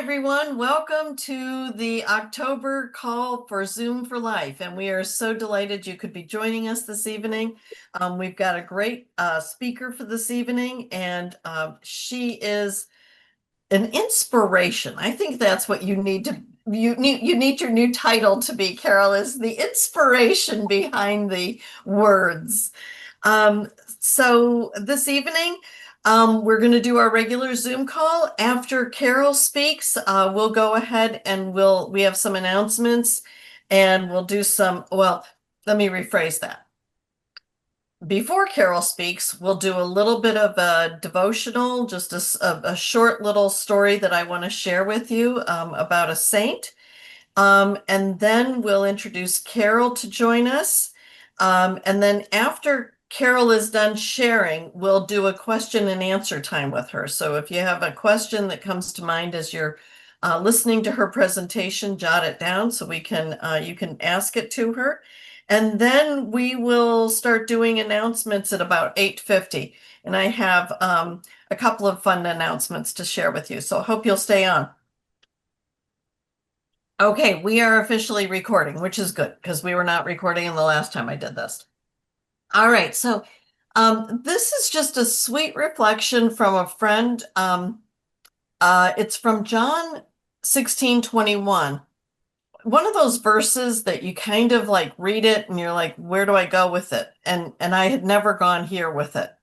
everyone. Welcome to the October call for Zoom for Life. And we are so delighted you could be joining us this evening. We've got a great speaker for this evening, and she is an inspiration. I think that's what you need your new title to be, Carole, is the inspiration behind the words. So this evening, we're going to do our regular Zoom call. After Carole speaks, we'll go ahead and we have some announcements, and we'll do well, let me rephrase that. Before Carole speaks, we'll do a little bit of a devotional, just a short little story that I want to share with you about a saint. And then we'll introduce Carole to join us. And then after Carole is done sharing, we'll do a question and answer time with her. So if you have a question that comes to mind as you're listening to her presentation, jot it down so you can ask it to her. And then we will start doing announcements at about 8:50. And I have a couple of fun announcements to share with you. So I hope you'll stay on. Okay, we are officially recording, which is good because we were not recording the last time I did this. All right, so this is just a sweet reflection from a friend. It's from John 16:21. One of those verses that you kind of like read it and you're like, where do I go with it? And I had never gone here with it.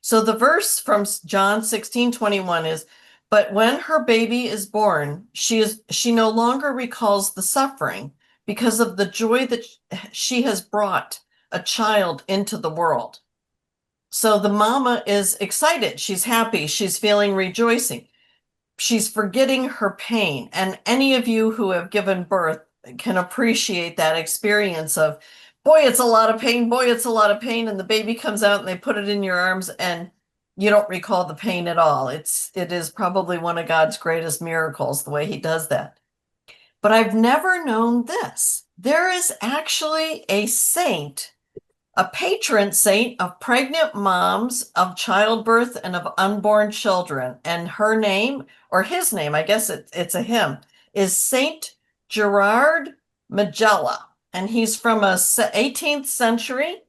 So the verse from John 16:21 is, but when her baby is born, she no longer recalls the suffering because of the joy that she has brought a child into the world. So the mama is excited. She's happy. She's feeling rejoicing. She's forgetting her pain. And any of you who have given birth can appreciate that experience of, boy, it's a lot of pain. Boy, it's a lot of pain. And the baby comes out and they put it in your arms and you don't recall the pain at all. It is probably one of God's greatest miracles, the way he does that. But I've never known this. There is actually a saint, a patron saint of pregnant moms, of childbirth, and of unborn children. And her name, or his name, I guess it's a him, is Saint Gerard Majella. And he's from a 18th century.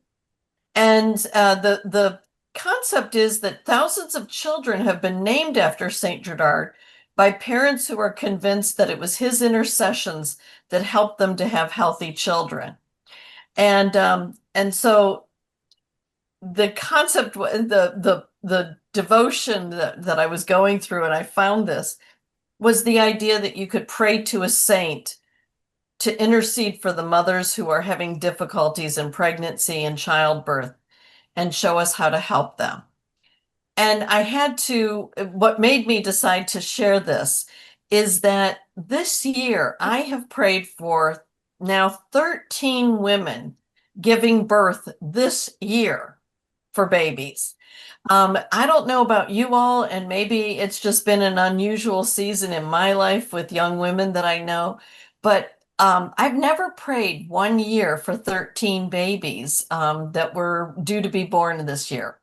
And the concept is that thousands of children have been named after Saint Gerard by parents who are convinced that it was his intercessions that helped them to have healthy children. And so the concept, the devotion that I was going through, and I found this, was the idea that you could pray to a saint to intercede for the mothers who are having difficulties in pregnancy and childbirth and show us how to help them. And what made me decide to share this is that this year I have prayed for now 13 women giving birth this year for babies. I don't know about you all, and maybe it's just been an unusual season in my life with young women that I know, but I've never prayed 1 year for 13 babies that were due to be born this year.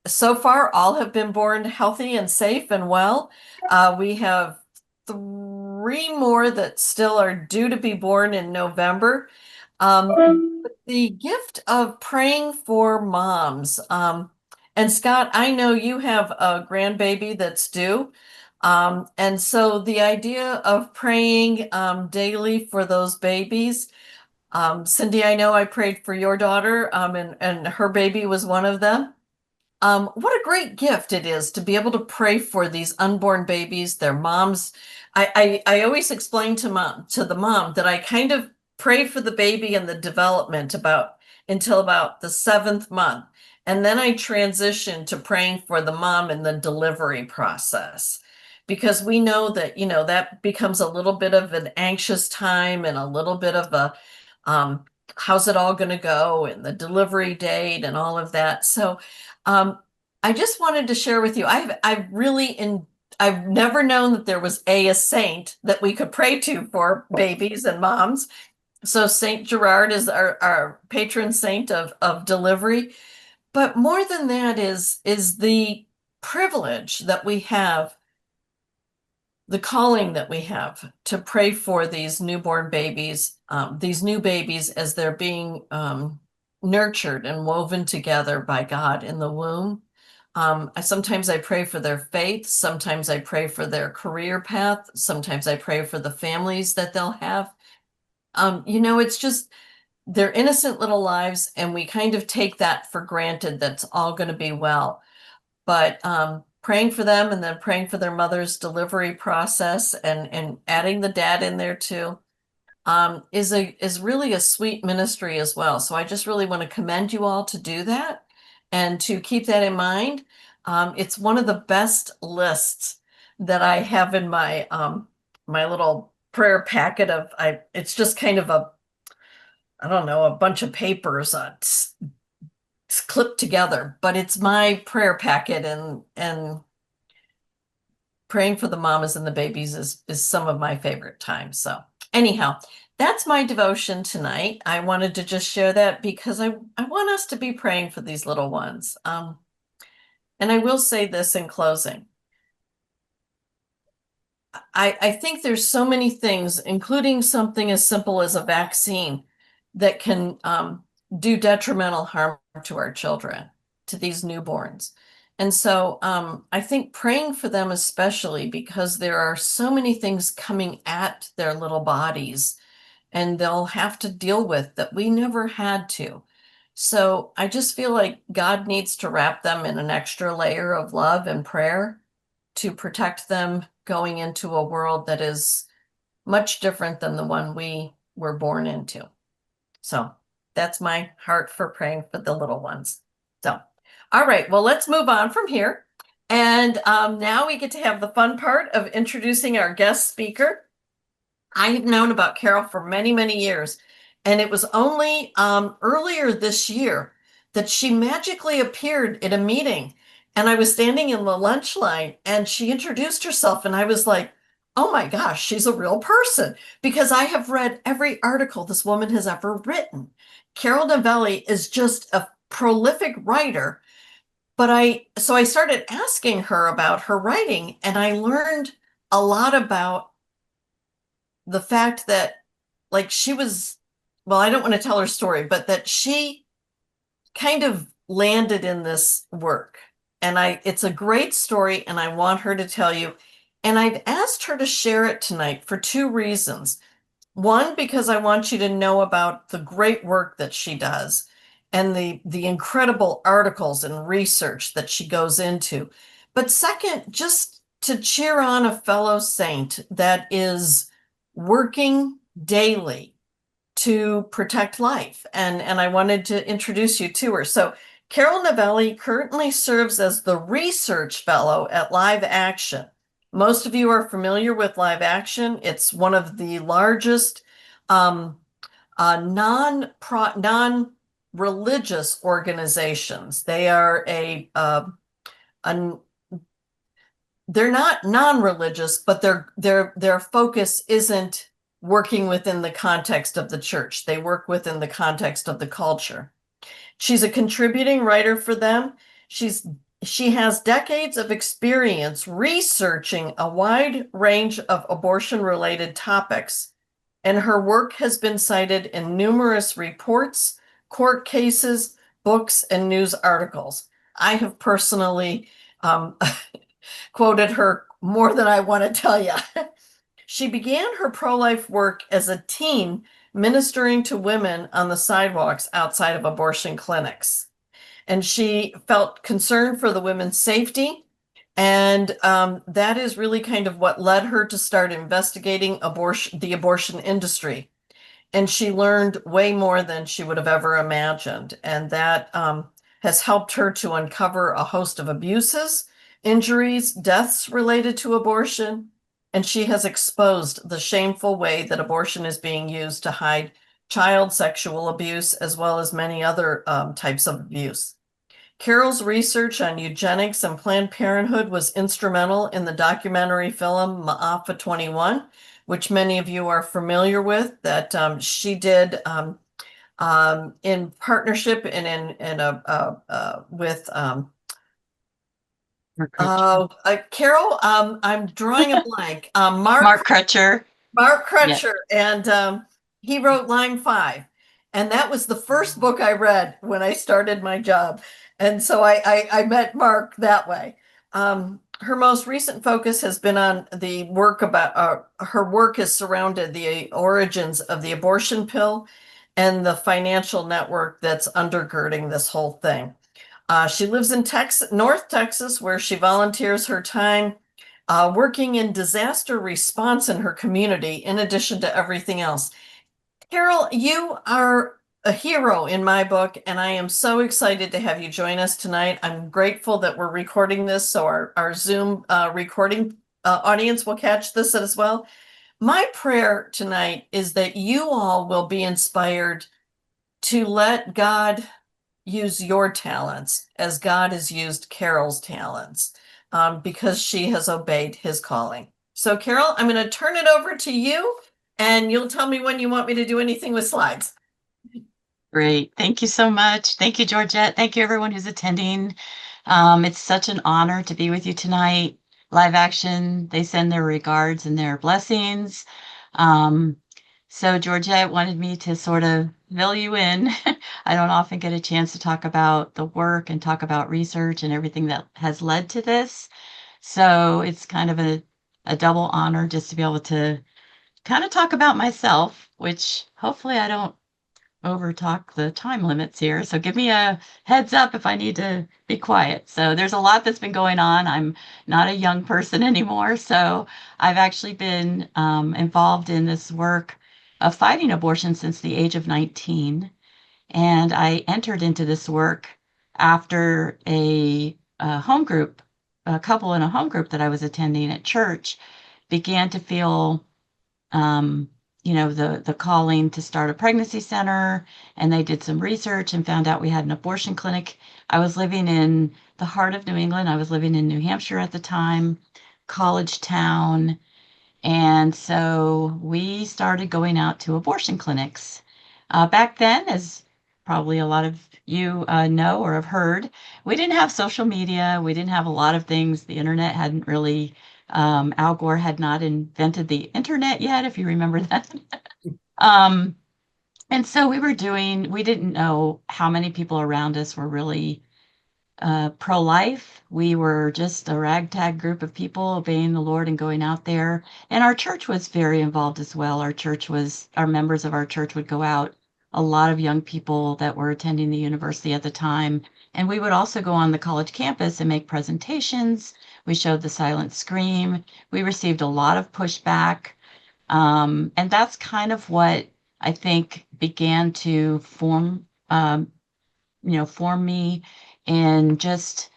So far, all have been born healthy and safe and well. We have 3 more that still are due to be born in November. The gift of praying for moms. And Scott, I know you have a grandbaby that's due. And so the idea of praying daily for those babies. Cindy, I know I prayed for your daughter, and her baby was one of them. What a great gift it is to be able to pray for these unborn babies, their moms. I always explain to the mom that I kind of pray for the baby and the development until about the 7th month. And then I transition to praying for the mom in the delivery process, because we know that, that becomes a little bit of an anxious time and a little bit of a, how's it all going to go, and the delivery date and all of that. So I just wanted to share with you, I've never known that there was a saint that we could pray to for babies and moms. So Saint Gerard is our patron saint of delivery. But more than that is the privilege that we have the calling that we have to pray for these newborn babies, these new babies as they're being nurtured and woven together by God in the womb. Sometimes I pray for their faith. Sometimes I pray for their career path. Sometimes I pray for the families that they'll have. It's just they're innocent little lives, and we kind of take that for granted that's all going to be well. But praying for them and then praying for their mother's delivery process and adding the dad in there too is really a sweet ministry as well. So I just really want to commend you all to do that and to keep that in mind. It's one of the best lists that I have in my little prayer packet it's just kind of I don't know, a bunch of papers clipped together, but it's my prayer packet, and praying for the mamas and the babies is some of my favorite times. So anyhow, that's my devotion tonight. I wanted to just share that because I want us to be praying for these little ones. And I will say this in closing. I think there's so many things, including something as simple as a vaccine, that can do detrimental harm to our children, to these newborns. And so I think praying for them, especially because there are so many things coming at their little bodies and they'll have to deal with that we never had to. So I just feel like God needs to wrap them in an extra layer of love and prayer to protect them going into a world that is much different than the one we were born into. So that's my heart for praying for the little ones. So, all right, well, let's move on from here. And now we get to have the fun part of introducing our guest speaker. I have known about Carole for many, many years, and it was only earlier this year that she magically appeared at a meeting, and I was standing in the lunch line, and she introduced herself, and I was like, oh my gosh, she's a real person, because I have read every article this woman has ever written. Carole Novielli is just a prolific writer, so I started asking her about her writing, and I learned a lot about the fact that, like, she was, well, I don't want to tell her story, but that she kind of landed in this work. And it's a great story, and I want her to tell you. And I've asked her to share it tonight for two reasons. One, because I want you to know about the great work that she does and the incredible articles and research that she goes into. But second, just to cheer on a fellow saint that is working daily to protect life. And I wanted to introduce you to her. So Carole Novielli currently serves as the research fellow at Live Action. Most of you are familiar with Live Action. It's one of the largest non-religious organizations. They are they're not non-religious, but their focus isn't working within the context of the church. They work within the context of the culture. She's a contributing writer for them. She has decades of experience researching a wide range of abortion-related topics, and her work has been cited in numerous reports, court cases, books, and news articles. I have personally quoted her more than I want to tell you. She began her pro-life work as a teen, ministering to women on the sidewalks outside of abortion clinics. And she felt concern for the women's safety. And that is really kind of what led her to start investigating the abortion industry. And she learned way more than she would have ever imagined. And that has helped her to uncover a host of abuses, injuries, deaths related to abortion. And she has exposed the shameful way that abortion is being used to hide child sexual abuse, as well as many other types of abuse. Carole's research on eugenics and Planned Parenthood was instrumental in the documentary film Ma'afa 21, which many of you are familiar with, that she did in partnership and with Mark Crutcher. Oh, Carol, I'm drawing a blank. Mark Crutcher. Mark Yeah. Crutcher, and he wrote Line Five, and that was the first book I read when I started my job, and so I met Mark that way. Her most recent focus has been on the work about her work has surrounded the origins of the abortion pill and the financial network that's undergirding this whole thing. She lives in Texas, North Texas, where she volunteers her time working in disaster response in her community, in addition to everything else. Carol, you are a hero in my book, and I am so excited to have you join us tonight. I'm grateful that we're recording this, so our Zoom recording audience will catch this as well. My prayer tonight is that you all will be inspired to let God use your talents as God has used Carol's talents, because she has obeyed his calling. So, Carol, I'm going to turn it over to you, and you'll tell me when you want me to do anything with slides. Great. Thank you so much. Thank you, Georgette. Thank you, everyone who's attending. It's such an honor to be with you tonight. Live Action, they send their regards and their blessings. Um, so Georgette wanted me to sort of fill you in. I don't often get a chance to talk about the work and talk about research and everything that has led to this. So it's kind of a double honor just to be able to kind of talk about myself, which hopefully I don't over talk the time limits here. So give me a heads up if I need to be quiet. So there's a lot that's been going on. I'm not a young person anymore. So I've actually been involved in this work of fighting abortion since the age of 19. And I entered into this work after a home group, a couple in a home group that I was attending at church began to feel um, the calling to start a pregnancy center, and they did some research and found out we had an abortion clinic. I was living in the heart of New England. I was living in New Hampshire at the time, college town, and so we started going out to abortion clinics. Back then, as probably a lot of you know or have heard, we didn't have social media. We didn't have a lot of things. The internet hadn't really, Al Gore had not invented the internet yet, if you remember that. um, and so we didn't know how many people around us were really pro-life. We were just a ragtag group of people obeying the Lord and going out there. And our church was very involved as well. Our members of our church would go out, a lot of young people that were attending the university at the time. And we would also go on the college campus and make presentations. We showed the silent scream. We received a lot of pushback. And that's kind of what I think began to form me and just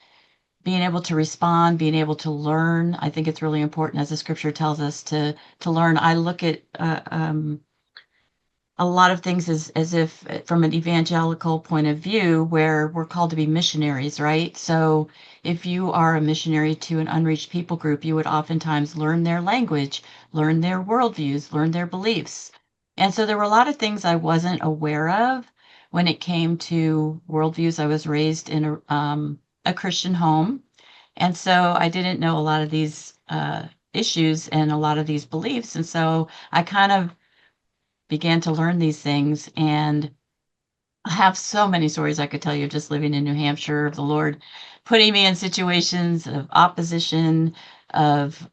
being able to respond, being able to learn. I think it's really important, as the scripture tells us, to learn. I look at a lot of things as if from an evangelical point of view, where we're called to be missionaries, right? So if you are a missionary to an unreached people group, you would oftentimes learn their language, learn their worldviews, learn their beliefs. And so there were a lot of things I wasn't aware of when it came to worldviews. I was raised in a Christian home, and so I didn't know a lot of these issues and a lot of these beliefs. And so I kind of began to learn these things. And I have so many stories I could tell you just living in New Hampshire of the Lord putting me in situations of opposition,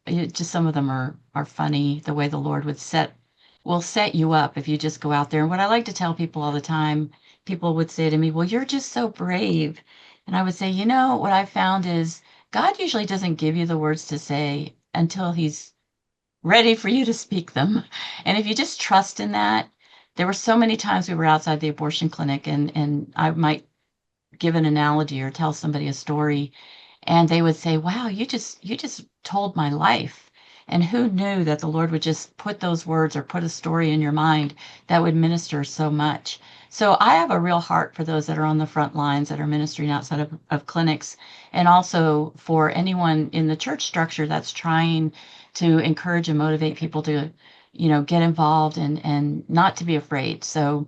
just some of them are funny, the way the Lord will set you up if you just go out there. And what I like to tell people all the time, people would say to me, "Well, you're just so brave." And I would say, what I found is God usually doesn't give you the words to say until he's ready for you to speak them. And if you just trust in that, there were so many times we were outside the abortion clinic, and I might give an analogy or tell somebody a story, and they would say, "Wow, you just told my life." And who knew that the Lord would just put those words or put a story in your mind that would minister so much. So I have a real heart for those that are on the front lines that are ministering outside of clinics, and also for anyone in the church structure that's trying to encourage and motivate people to, get involved and not to be afraid. So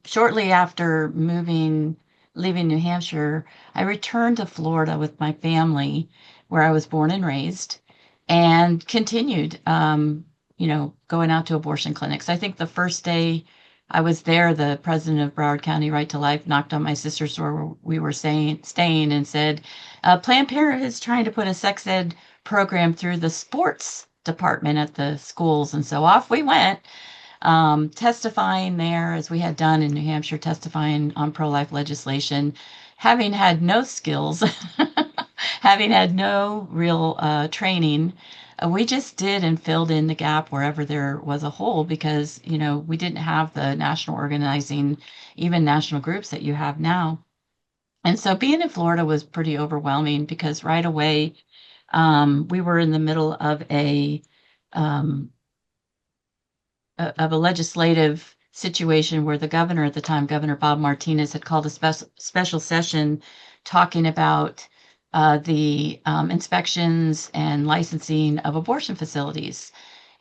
shortly after moving leaving New Hampshire, I returned to Florida with my family, where I was born and raised, and continued, going out to abortion clinics. I think the first day I was there, the president of Broward County Right to Life knocked on my sister's door where we were staying and said, Planned Parenthood is trying to put a sex ed program through the sports department at the schools. And so off we went, testifying there as we had done in New Hampshire, testifying on pro-life legislation, having had no skills, having had no real training. We just did and filled in the gap wherever there was a hole because, we didn't have the national organizing, even national groups that you have now. And so being in Florida was pretty overwhelming because right away, we were in the middle um, of a legislative situation where the governor at the time, Governor Bob Martinez, had called a special session talking about the inspections and licensing of abortion facilities.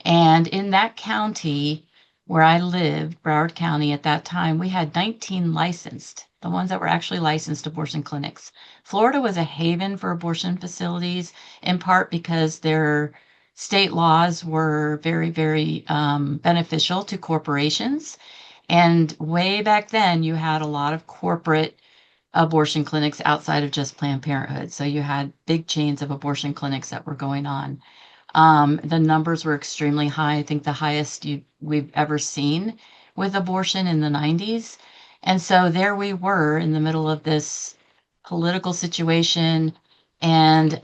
And in that county where I lived, Broward County, at that time, we had 19 licensed, the ones that were actually licensed abortion clinics. Florida was a haven for abortion facilities, in part because their state laws were very, very beneficial to corporations. And way back then, you had a lot of corporate abortion clinics outside of just Planned Parenthood. So you had big chains of abortion clinics that were going on. The numbers were extremely high. I think the highest we've ever seen with abortion in the 90s. And so there we were in the middle of this political situation. And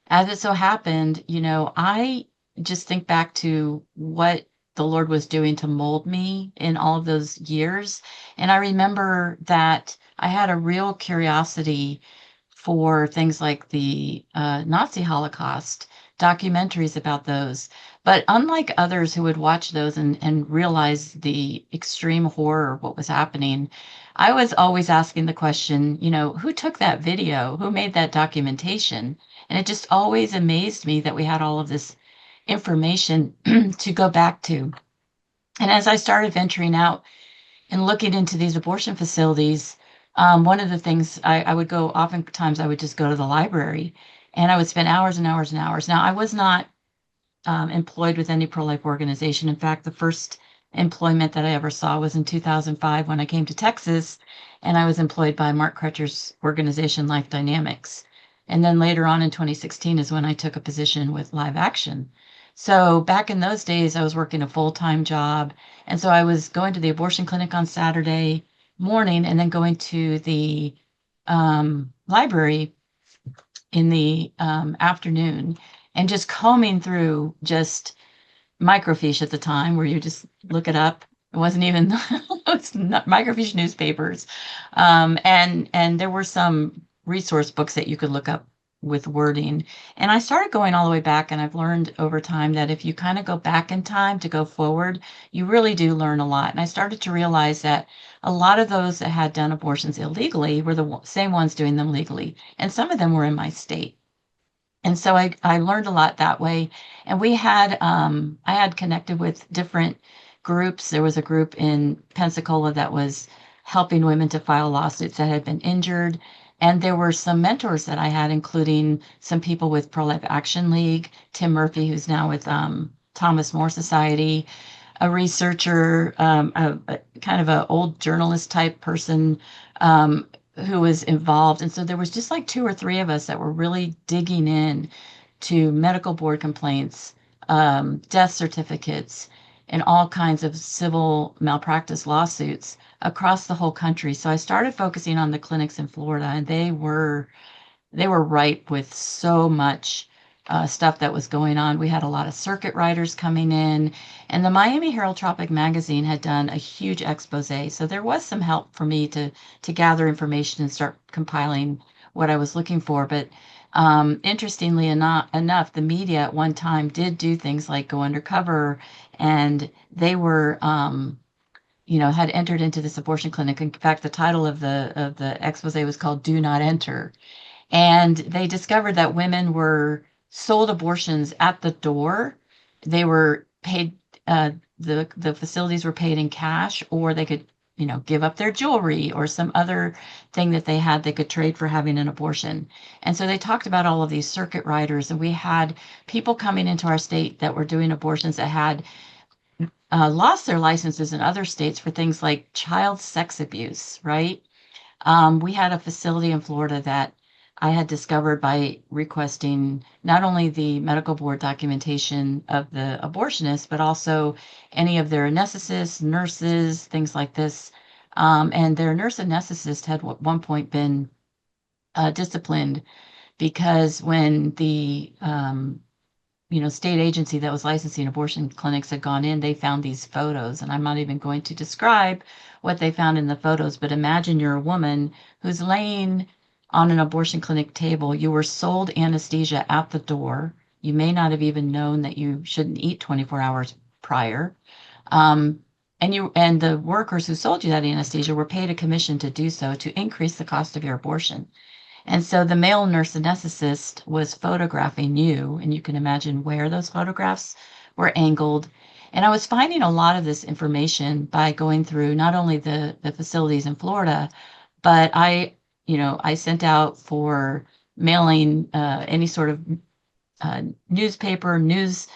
as it so happened, I just think back to what the Lord was doing to mold me in all of those years. And I remember that I had a real curiosity for things like the Nazi Holocaust, documentaries about those. But unlike others who would watch those and realize the extreme horror of what was happening, I was always asking the question, who took that video? Who made that documentation? And it just always amazed me that we had all of this information to go back to. And as I started venturing out and looking into these abortion facilities, one of the things I would go, oftentimes I would just go to the library and I would spend hours and hours and hours. Now, I was not employed with any pro-life organization. In fact, the first employment that I ever saw was in 2005 when I came to Texas, and I was employed by Mark Crutcher's organization, Life Dynamics. And then later on in 2016 is when I took a position with Live Action. So back in those days, I was working a full-time job. And so I was going to the abortion clinic on Saturday morning and then going to the library in the afternoon and just combing through just microfiche at the time where you just look it up. It wasn't even it's not microfiche newspapers. And there were some resource books that you could look up with wording. And I started going all the way back, and I've learned over time that if you kind of go back in time to go forward, you really do learn a lot. And I started to realize that a lot of those that had done abortions illegally were the same ones doing them legally. And some of them were in my state. And so I learned a lot that way. And I had connected with different groups. There was a group in Pensacola that was helping women to file lawsuits that had been injured. And there were some mentors that I had, including some people with Pro-Life Action League, Tim Murphy, who's now with Thomas More Society, a researcher, a kind of an old journalist type person, who was involved. And so there was just like two or three of us that were really digging in to medical board complaints, death certificates, and all kinds of civil malpractice lawsuits across the whole country. So I started focusing on the clinics in Florida, and they were ripe with so much stuff that was going on. We had a lot of circuit riders coming in, and the Miami Herald Tropic magazine had done a huge expose. So there was some help for me to gather information and start compiling what I was looking for. But interestingly enough, the media at one time did do things like go undercover, and they were had entered into this abortion clinic. In fact, the title of the expose was called "Do Not Enter." And they discovered that women were sold abortions at the door. They were paid, the facilities were paid in cash, or they could give up their jewelry or some other thing that they had they could trade for having an abortion. And so they talked about all of these circuit riders, and we had people coming into our state that were doing abortions that had lost their licenses in other states for things like child sex abuse, right? We had a facility in Florida that I had discovered by requesting not only the medical board documentation of the abortionist, but also any of their anesthetists, nurses, things like this. And their nurse anesthetist had at one point been disciplined because when the state agency that was licensing abortion clinics had gone in, they found these photos. And I'm not even going to describe what they found in the photos, but imagine you're a woman who's laying on an abortion clinic table. You were sold anesthesia at the door. You may not have even known that you shouldn't eat 24 hours prior. Um, and the workers who sold you that anesthesia were paid a commission to do so to increase the cost of your abortion. And so the male nurse anesthetist was photographing you, and you can imagine where those photographs were angled. And I was finding a lot of this information by going through not only the facilities in Florida, but I sent out for mailing any sort of newspaper news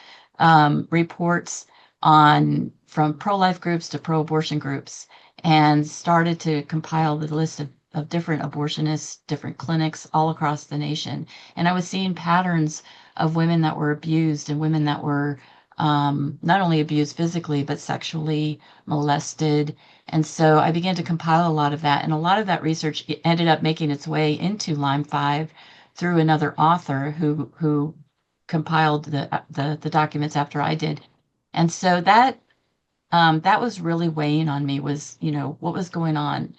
reports on from pro-life groups to pro-abortion groups, and started to compile the list of different abortionists, different clinics all across the nation. And I was seeing patterns of women that were abused and women that were not only abused physically, but sexually molested. And so I began to compile a lot of that. And a lot of that research ended up making its way into Lyme 5 through another author who compiled the documents after I did. And so that was really weighing on me, was, what was going on,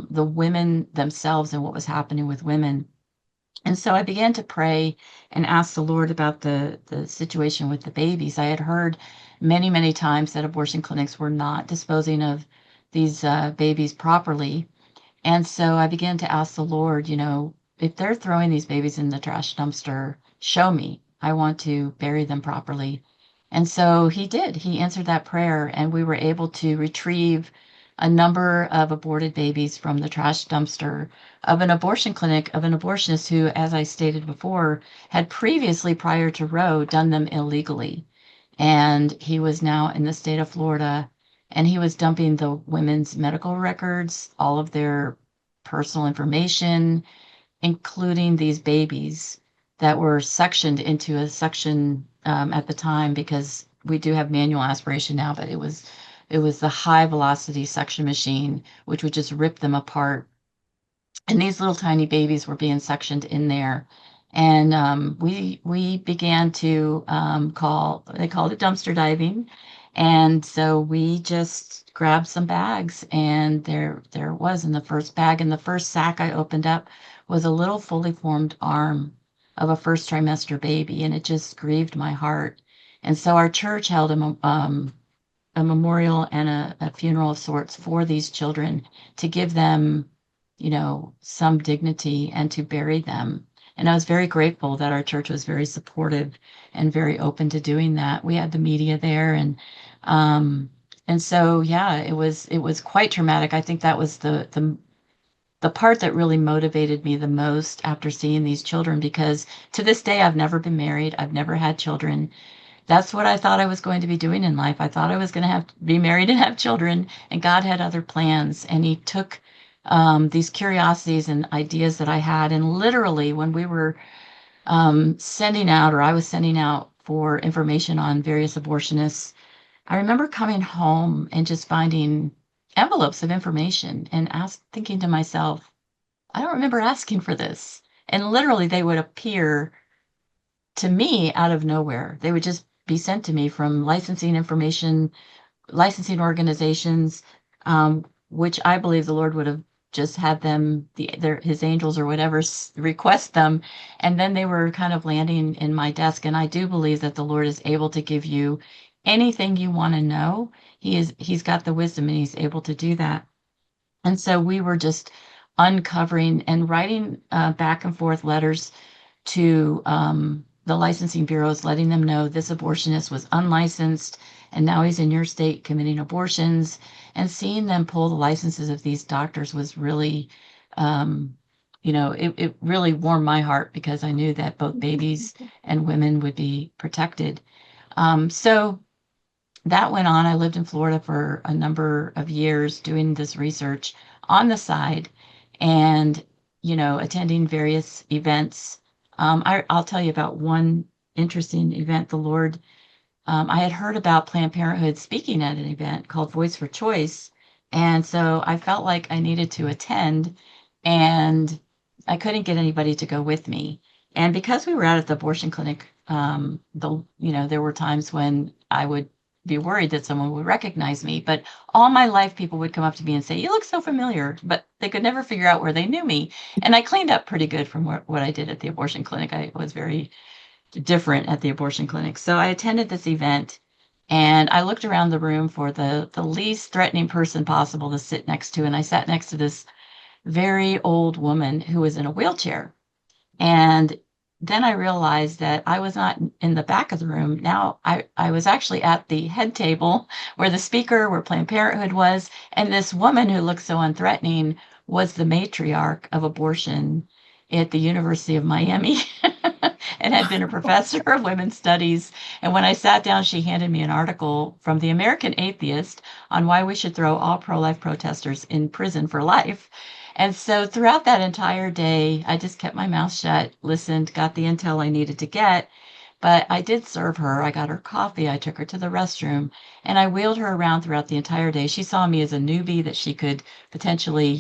the women themselves and what was happening with women. And so I began to pray and ask the Lord about the situation with the babies. I had heard many, many times that abortion clinics were not disposing of these babies properly. And so I began to ask the Lord, if they're throwing these babies in the trash dumpster, show me. I want to bury them properly. And so he did. He answered that prayer, and we were able to retrieve a number of aborted babies from the trash dumpster of an abortion clinic, of an abortionist who, as I stated before, had previously, prior to Roe, done them illegally. And he was now in the state of Florida, and he was dumping the women's medical records, all of their personal information, including these babies that were sectioned into a section at the time, because we do have manual aspiration now, but it was the high velocity suction machine, which would just rip them apart. And these little tiny babies were being sectioned in there. And we began to they called it dumpster diving. And so we just grabbed some bags, and there it was in the first bag. And the first sack I opened up was a little fully formed arm of a first trimester baby, and it just grieved my heart. And so our church held a memorial and a funeral of sorts for these children, to give them, some dignity, and to bury them. And I was very grateful that our church was very supportive and very open to doing that. We had the media there, and so yeah, it was quite traumatic. I think that was the part that really motivated me the most after seeing these children, because to this day I've never been married, I've never had children. That's what I thought I was going to be doing in life. I thought I was going to have to be married and have children, and God had other plans. And He took these curiosities and ideas that I had, and literally, when we were sending out, or I was sending out for information on various abortionists, I remember coming home and just finding envelopes of information and thinking to myself, I don't remember asking for this. And literally, they would appear to me out of nowhere. They would just be sent to me from licensing information, licensing organizations, which I believe the Lord would have just had them, his angels or whatever, request them, and then they were kind of landing in my desk. And I do believe that the Lord is able to give you anything you want to know. He's got the wisdom, and He's able to do that. And so we were just uncovering and writing back and forth letters to the licensing bureaus, letting them know this abortionist was unlicensed and now he's in your state committing abortions. And seeing them pull the licenses of these doctors was really, um, it really warmed my heart because I knew that both babies and women would be protected. So that went on. I lived in Florida for a number of years doing this research on the side and, attending various events. I'll tell you about one interesting event. I had heard about Planned Parenthood speaking at an event called Voice for Choice. And so I felt like I needed to attend, and I couldn't get anybody to go with me. And because we were out at the abortion clinic, there were times when I would be worried that someone would recognize me. But all my life, people would come up to me and say, "You look so familiar," but they could never figure out where they knew me. And I cleaned up pretty good from what I did at the abortion clinic. I was very different at the abortion clinic. So I attended this event and I looked around the room for the least threatening person possible to sit next to. And I sat next to this very old woman who was in a wheelchair. And then I realized that I was not in the back of the room. Now I was actually at the head table where the speaker, where Planned Parenthood was. And this woman who looked so unthreatening was the matriarch of abortion at the University of Miami and had been a professor of women's studies. And when I sat down, she handed me an article from the American Atheist on why we should throw all pro-life protesters in prison for life. And so throughout that entire day, I just kept my mouth shut, listened, got the intel I needed to get. But I did serve her. I got her coffee. I took her to the restroom and I wheeled her around throughout the entire day. She saw me as a newbie that she could potentially,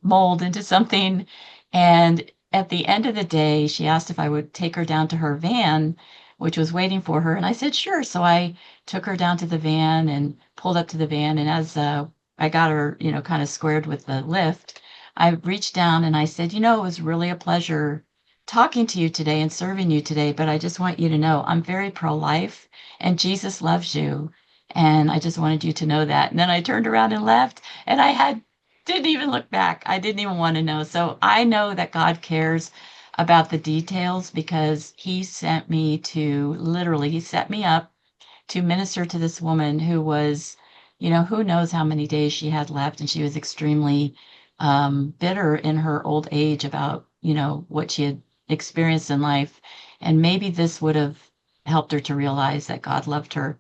mold into something. And at the end of the day, she asked if I would take her down to her van, which was waiting for her. And I said, sure. So I took her down to the van and pulled up to the van. And as I got her, kind of squared with the lift, I reached down and I said, it was really a pleasure talking to you today and serving you today. But I just want you to know I'm very pro-life and Jesus loves you. And I just wanted you to know that. And then I turned around and left and didn't even look back. I didn't even want to know. So I know that God cares about the details because he set me up to minister to this woman who was, who knows how many days she had left. And she was extremely bitter in her old age about, what she had experienced in life. And maybe this would have helped her to realize that God loved her.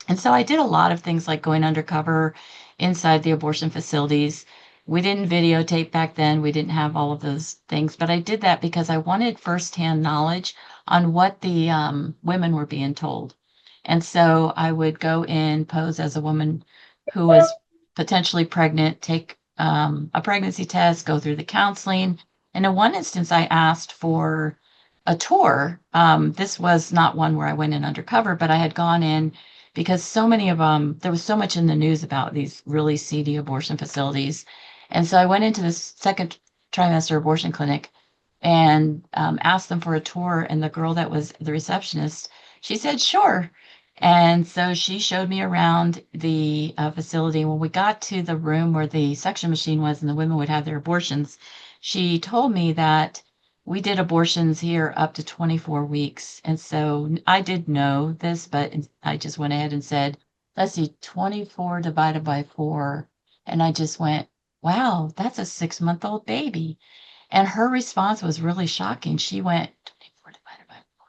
And so I did a lot of things like going undercover inside the abortion facilities. We didn't videotape back then. We didn't have all of those things, but I did that because I wanted firsthand knowledge on what the women were being told. And so I would go in, pose as a woman who was potentially pregnant, take a pregnancy test, go through the counseling. And in one instance, I asked for a tour. This was not one where I went in undercover, but I had gone in because so many of there was so much in the news about these really seedy abortion facilities. And so I went into this second trimester abortion clinic and asked them for a tour. And the girl that was the receptionist, she said, sure. And so she showed me around the facility. When we got to the room where the suction machine was and the women would have their abortions, she told me that we did abortions here up to 24 weeks. And so I did know this, but I just went ahead and said, let's see, 24 divided by 4. And I just went, wow, that's a 6-month-old baby. And her response was really shocking. She went, 24 divided by 4.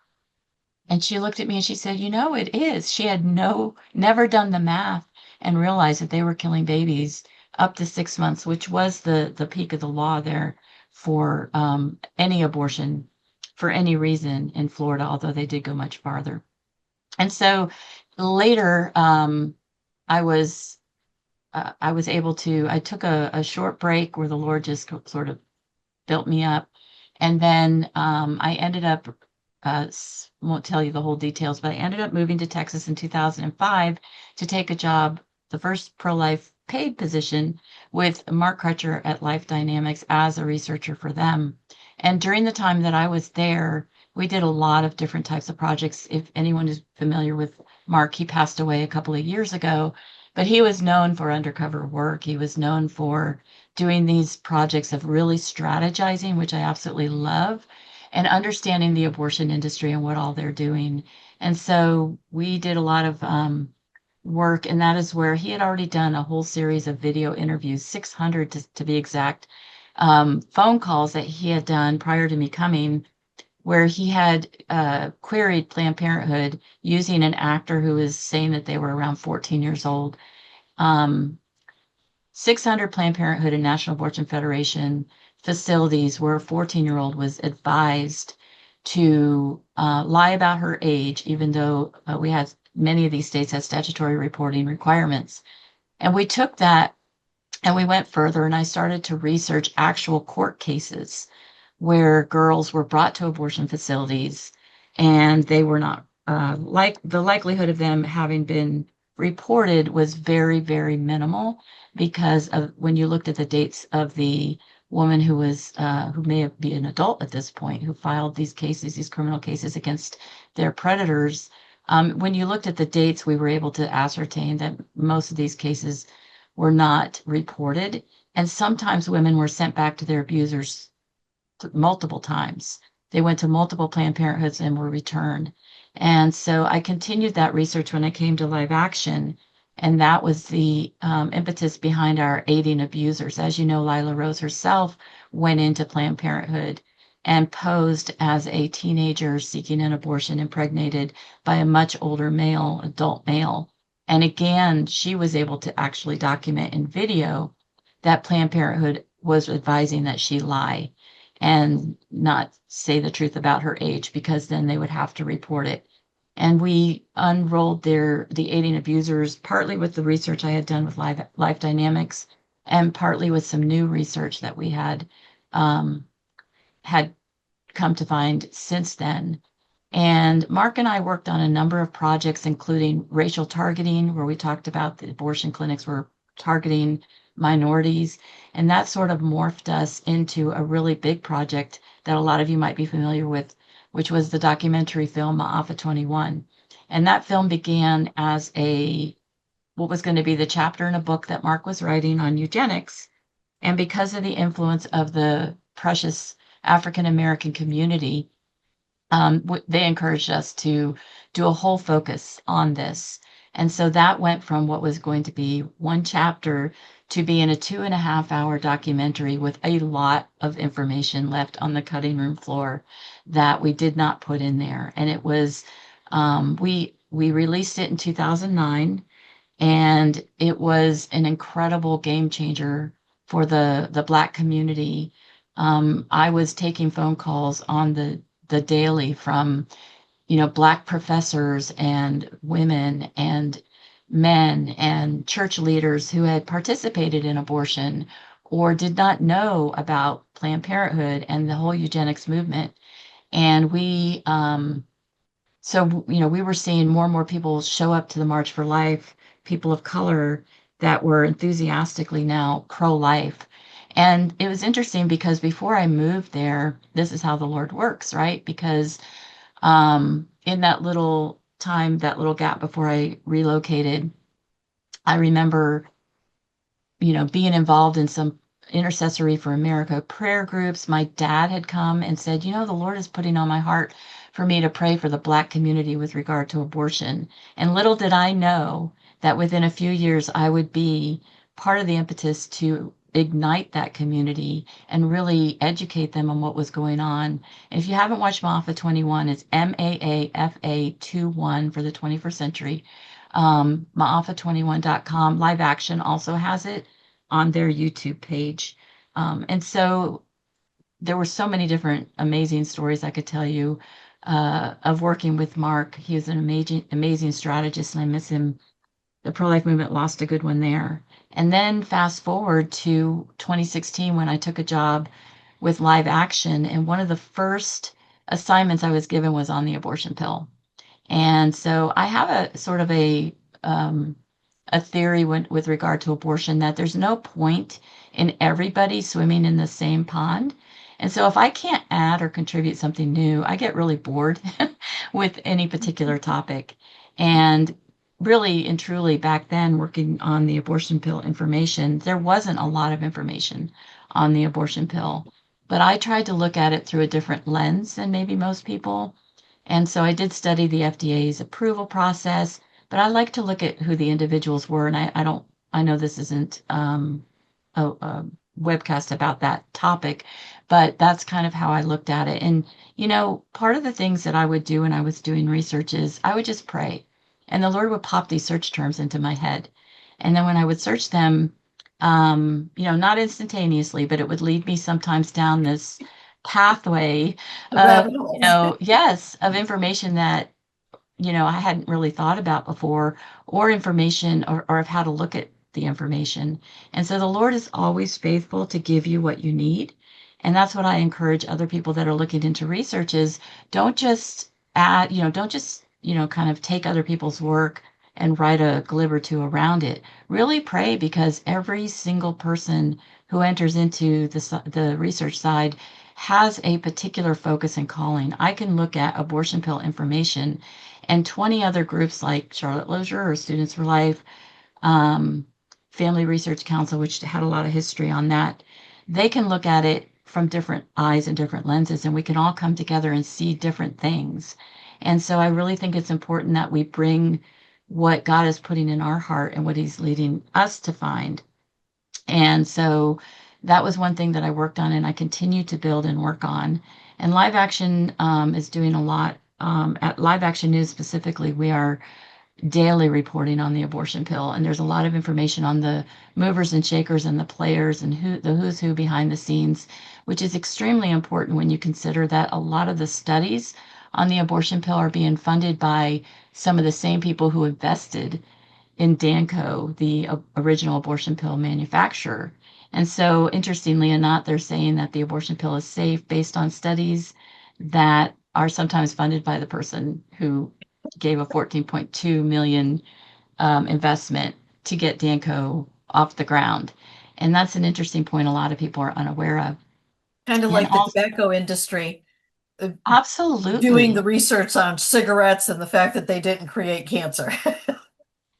And she looked at me and she said, it is. She had never done the math and realized that they were killing babies up to 6 months, which was the peak of the law there for any abortion for any reason in Florida, although they did go much farther. And so later, I was able to, I took a short break where the Lord just sort of built me up. And then I ended up, won't tell you the whole details, but I ended up moving to Texas in 2005 to take a job, the first pro-life paid position with Mark Crutcher at Life Dynamics as a researcher for them. And during the time that I was there, we did a lot of different types of projects. If anyone is familiar with Mark, he passed away a couple of years ago, but he was known for undercover work. He was known for doing these projects of really strategizing, which I absolutely love. and understanding the abortion industry and what all they're doing. And so we did a lot of work, and that is where he had already done a whole series of video interviews, 600 to be exact, phone calls that he had done prior to me coming, where he had queried Planned Parenthood using an actor who was saying that they were around 14 years old. Um, 600 Planned Parenthood and National Abortion Federation facilities where a 14-year-old was advised to lie about her age, even though we had many of these states had statutory reporting requirements. And we took that and we went further, and I started to research actual court cases where girls were brought to abortion facilities and they were not like the likelihood of them having been reported was very, very minimal because of when you looked at the dates of the woman who was who may have been an adult at this point who filed these cases, these criminal cases against their predators. When you looked at the dates, we were able to ascertain that most of these cases were not reported, and sometimes women were sent back to their abusers multiple times. They went to multiple Planned Parenthoods and were returned. And so I continued that research when I came to live action. And that was the impetus behind our aiding abusers. As you know, Lila Rose herself went into Planned Parenthood and posed as a teenager seeking an abortion, impregnated by a much older male, adult male. And again, she was able to actually document in video that Planned Parenthood was advising that she lie and not say the truth about her age, because then they would have to report it. And we unrolled the aiding abusers, partly with the research I had done with Life Dynamics, and partly with some new research that we had come to find since then. And Mark and I worked on a number of projects, including racial targeting, where we talked about the abortion clinics were targeting minorities. And that sort of morphed us into a really big project that a lot of you might be familiar with, which was the documentary film Ma'afa 21. And that film began as what was going to be the chapter in a book that Mark was writing on eugenics. And because of the influence of the precious African American community, they encouraged us to do a whole focus on this. And so that went from what was going to be one chapter to being a 2.5 hour documentary with a lot of information left on the cutting room floor that we did not put in there. And it was, we released it in 2009, and it was an incredible game changer for the Black community. I was taking phone calls on the daily from Black professors and women and men and church leaders who had participated in abortion or did not know about Planned Parenthood and the whole eugenics movement. And we were seeing more and more people show up to the March for Life, people of color that were enthusiastically now pro-life. And it was interesting because before I moved there, this is how the Lord works, right? Because in that little time, that little gap before I relocated, I remember, being involved in some Intercessory for America prayer groups. My dad had come and said, the Lord is putting on my heart for me to pray for the Black community with regard to abortion. And little did I know that within a few years, I would be part of the impetus to ignite that community and really educate them on what was going on. And if you haven't watched Maafa 21, it's MAAFA 21 for the 21st century. Maafa21.com. Live Action also has it on their YouTube page. And so there were so many different amazing stories I could tell you of working with Mark. He was an amazing strategist, and I miss him. The pro-life movement lost a good one there. And then fast forward to 2016 when I took a job with Live Action, and one of the first assignments I was given was on the abortion pill. And so I have a sort of a theory with regard to abortion that there's no point in everybody swimming in the same pond. And so if I can't add or contribute something new, I get really bored with any particular topic. And really and truly back then, working on the abortion pill information, there wasn't a lot of information on the abortion pill. but I tried to look at it through a different lens than maybe most people. And so I did study the FDA's approval process, but I like to look at who the individuals were. And I don't, I know this isn't a webcast about that topic, but that's kind of how I looked at it. And, part of the things that I would do when I was doing research is I would just pray, and the Lord would pop these search terms into my head. And then when I would search them, not instantaneously, but it would lead me sometimes down this pathway The of, rabbit holes. yes, of information that, I hadn't really thought about before, or information or of how to look at the information. And so the Lord is always faithful to give you what you need. And that's what I encourage other people that are looking into research is don't just don't just, kind of take other people's work and write a glib or two around it. Really pray because every single person who enters into the research side has a particular focus and calling. I can look at abortion pill information and 20 other groups like Charlotte Lozier or Students for Life, um, Family Research Council, which had a lot of history on that. They can look at it from different eyes and different lenses, and we can all come together and see different things. And so I really think it's important that we bring what God is putting in our heart and what He's leading us to find. And so that was one thing that I worked on and I continue to build and work on. And Live Action is doing a lot. At Live Action News specifically, we are daily reporting on the abortion pill, and there's a lot of information on the movers and shakers and the players and the who's who behind the scenes, which is extremely important when you consider that a lot of the studies on the abortion pill are being funded by some of the same people who invested in Danco, the original abortion pill manufacturer. And so, interestingly enough, they're saying that the abortion pill is safe based on studies that are sometimes funded by the person who gave a 14.2 million investment to get Danco off the ground. And that's an interesting point a lot of people are unaware of. Kind of And like the also, tobacco industry doing the absolutely. research on cigarettes and the fact that they didn't create cancer.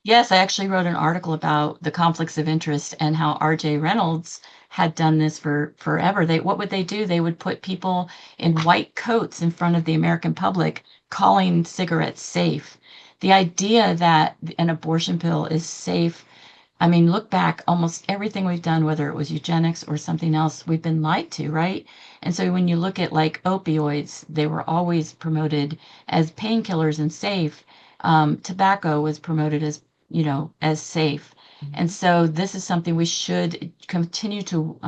Yes, I actually wrote an article about the conflicts of interest and how R.J. Reynolds had done this for forever. What would they do? They would put people in white coats in front of the American public calling cigarettes safe. The idea that an abortion pill is safe, I mean, look back, almost everything we've done, whether it was eugenics or something else, we've been lied to, right? And so when you look at like opioids, they were always promoted as painkillers and safe. Tobacco was promoted as, as safe. And so this is something we should continue to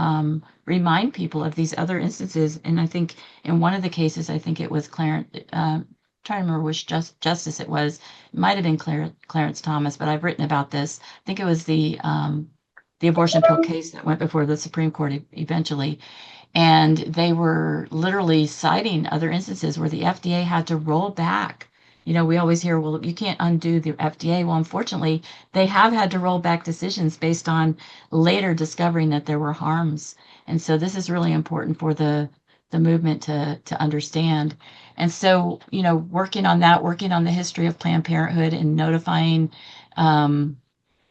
remind people of these other instances. And I think in one of the cases, I think it was Clarence, trying to remember which justice it was. It might have been Clarence Thomas, but I've written about this. I think it was the abortion pill case that went before the Supreme Court eventually. And they were literally citing other instances where the FDA had to roll back. We always hear, well, you can't undo the FDA. Well, unfortunately, they have had to roll back decisions based on later discovering that there were harms. And so this is really important for the movement to understand. And so, working on that, working on the history of Planned Parenthood and notifying um,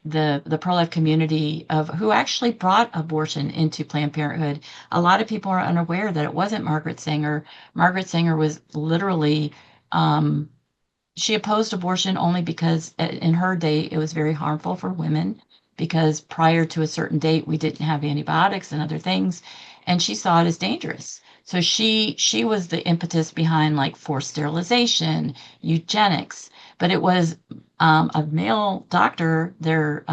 the pro-life community of who actually brought abortion into Planned Parenthood. A lot of people are unaware that it wasn't Margaret Sanger. Margaret Sanger was literally um, she opposed abortion only because in her day it was very harmful for women because prior to a certain date we didn't have antibiotics and other things, and she saw it as dangerous. So she was the impetus behind like forced sterilization, eugenics, but it was a male doctor there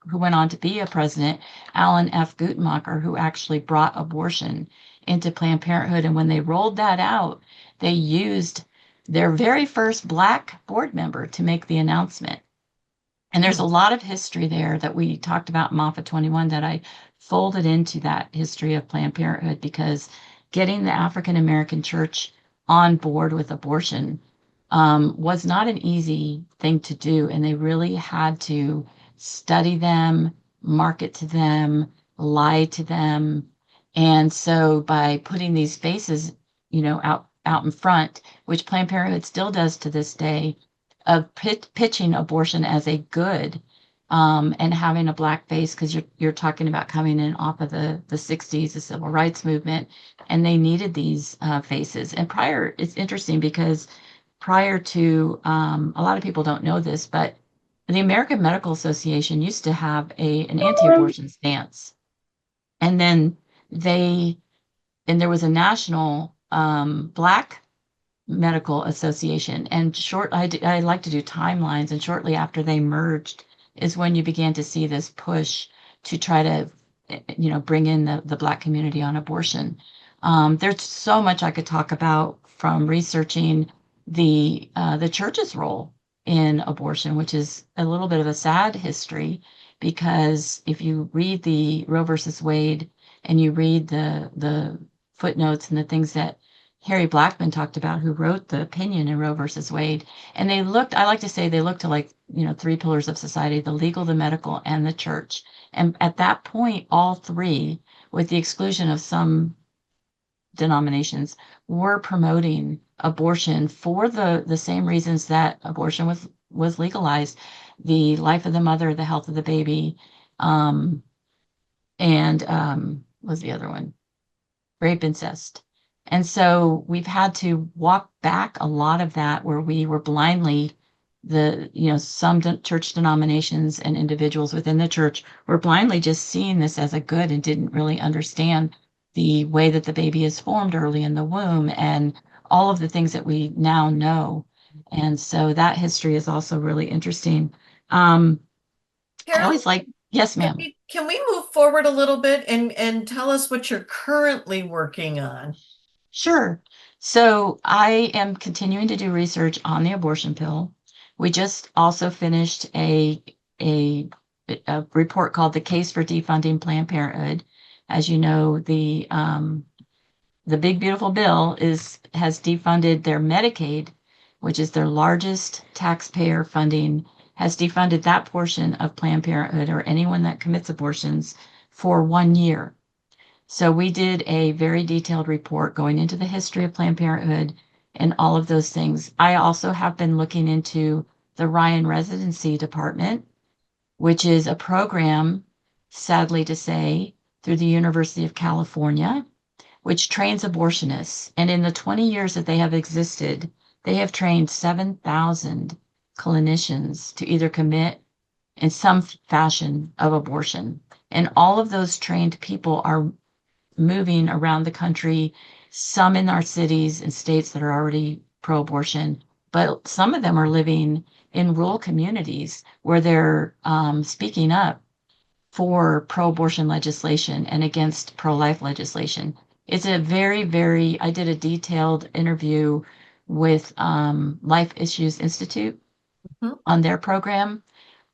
who went on to be a president, Alan F. Guttmacher, who actually brought abortion into Planned Parenthood. And when they rolled that out, they used their very first Black board member to make the announcement. And there's a lot of history there that we talked about in Moffat 21 that I folded into that history of Planned Parenthood because getting the African American church on board with abortion was not an easy thing to do. And they really had to study them, market to them, lie to them. And so by putting these faces, out in front, which Planned Parenthood still does to this day, of pitching abortion as a good and having a black face because you're talking about coming in off of the 60s, the civil rights movement, and they needed these faces. And prior, it's interesting because prior to a lot of people don't know this, but the American Medical Association used to have an anti-abortion stance, and then they and there was a national black medical association. And I like to do timelines, and shortly after they merged is when you began to see this push to try to, bring in the Black community on abortion. There's so much I could talk about from researching the church's role in abortion, which is a little bit of a sad history, because if you read the Roe versus Wade and you read the footnotes and the things that Harry Blackman talked about, who wrote the opinion in Roe versus Wade. And I like to say they looked to like, three pillars of society: the legal, the medical, and the church. And at that point, all three, with the exclusion of some denominations, were promoting abortion for the same reasons that abortion was legalized: the life of the mother, the health of the baby, and what was the other one? Rape, incest. And so we've had to walk back a lot of that, where we were blindly, some church denominations and individuals within the church were blindly just seeing this as a good and didn't really understand the way that the baby is formed early in the womb and all of the things that we now know. And so that history is also really interesting. Um, I Carol, always like, yes, ma'am. can we move forward a little bit and tell us what you're currently working on? Sure. So I am continuing to do research on the abortion pill. We just also finished a, a report called "The Case for Defunding Planned Parenthood." As you know, the big beautiful bill has defunded their Medicaid, which is their largest taxpayer funding, has defunded that portion of Planned Parenthood or anyone that commits abortions for 1 year. So we did a very detailed report going into the history of Planned Parenthood and all of those things. I also have been looking into the Ryan Residency Department, which is a program, sadly to say, through the University of California, which trains abortionists. And in the 20 years that they have existed, they have trained 7,000 clinicians to either commit in some fashion of abortion. And all of those trained people are moving around the country, some in our cities and states that are already pro-abortion, but some of them are living in rural communities where they're speaking up for pro-abortion legislation and against pro-life legislation. It's a very, very, I did a detailed interview with Life Issues Institute Mhm. on their program,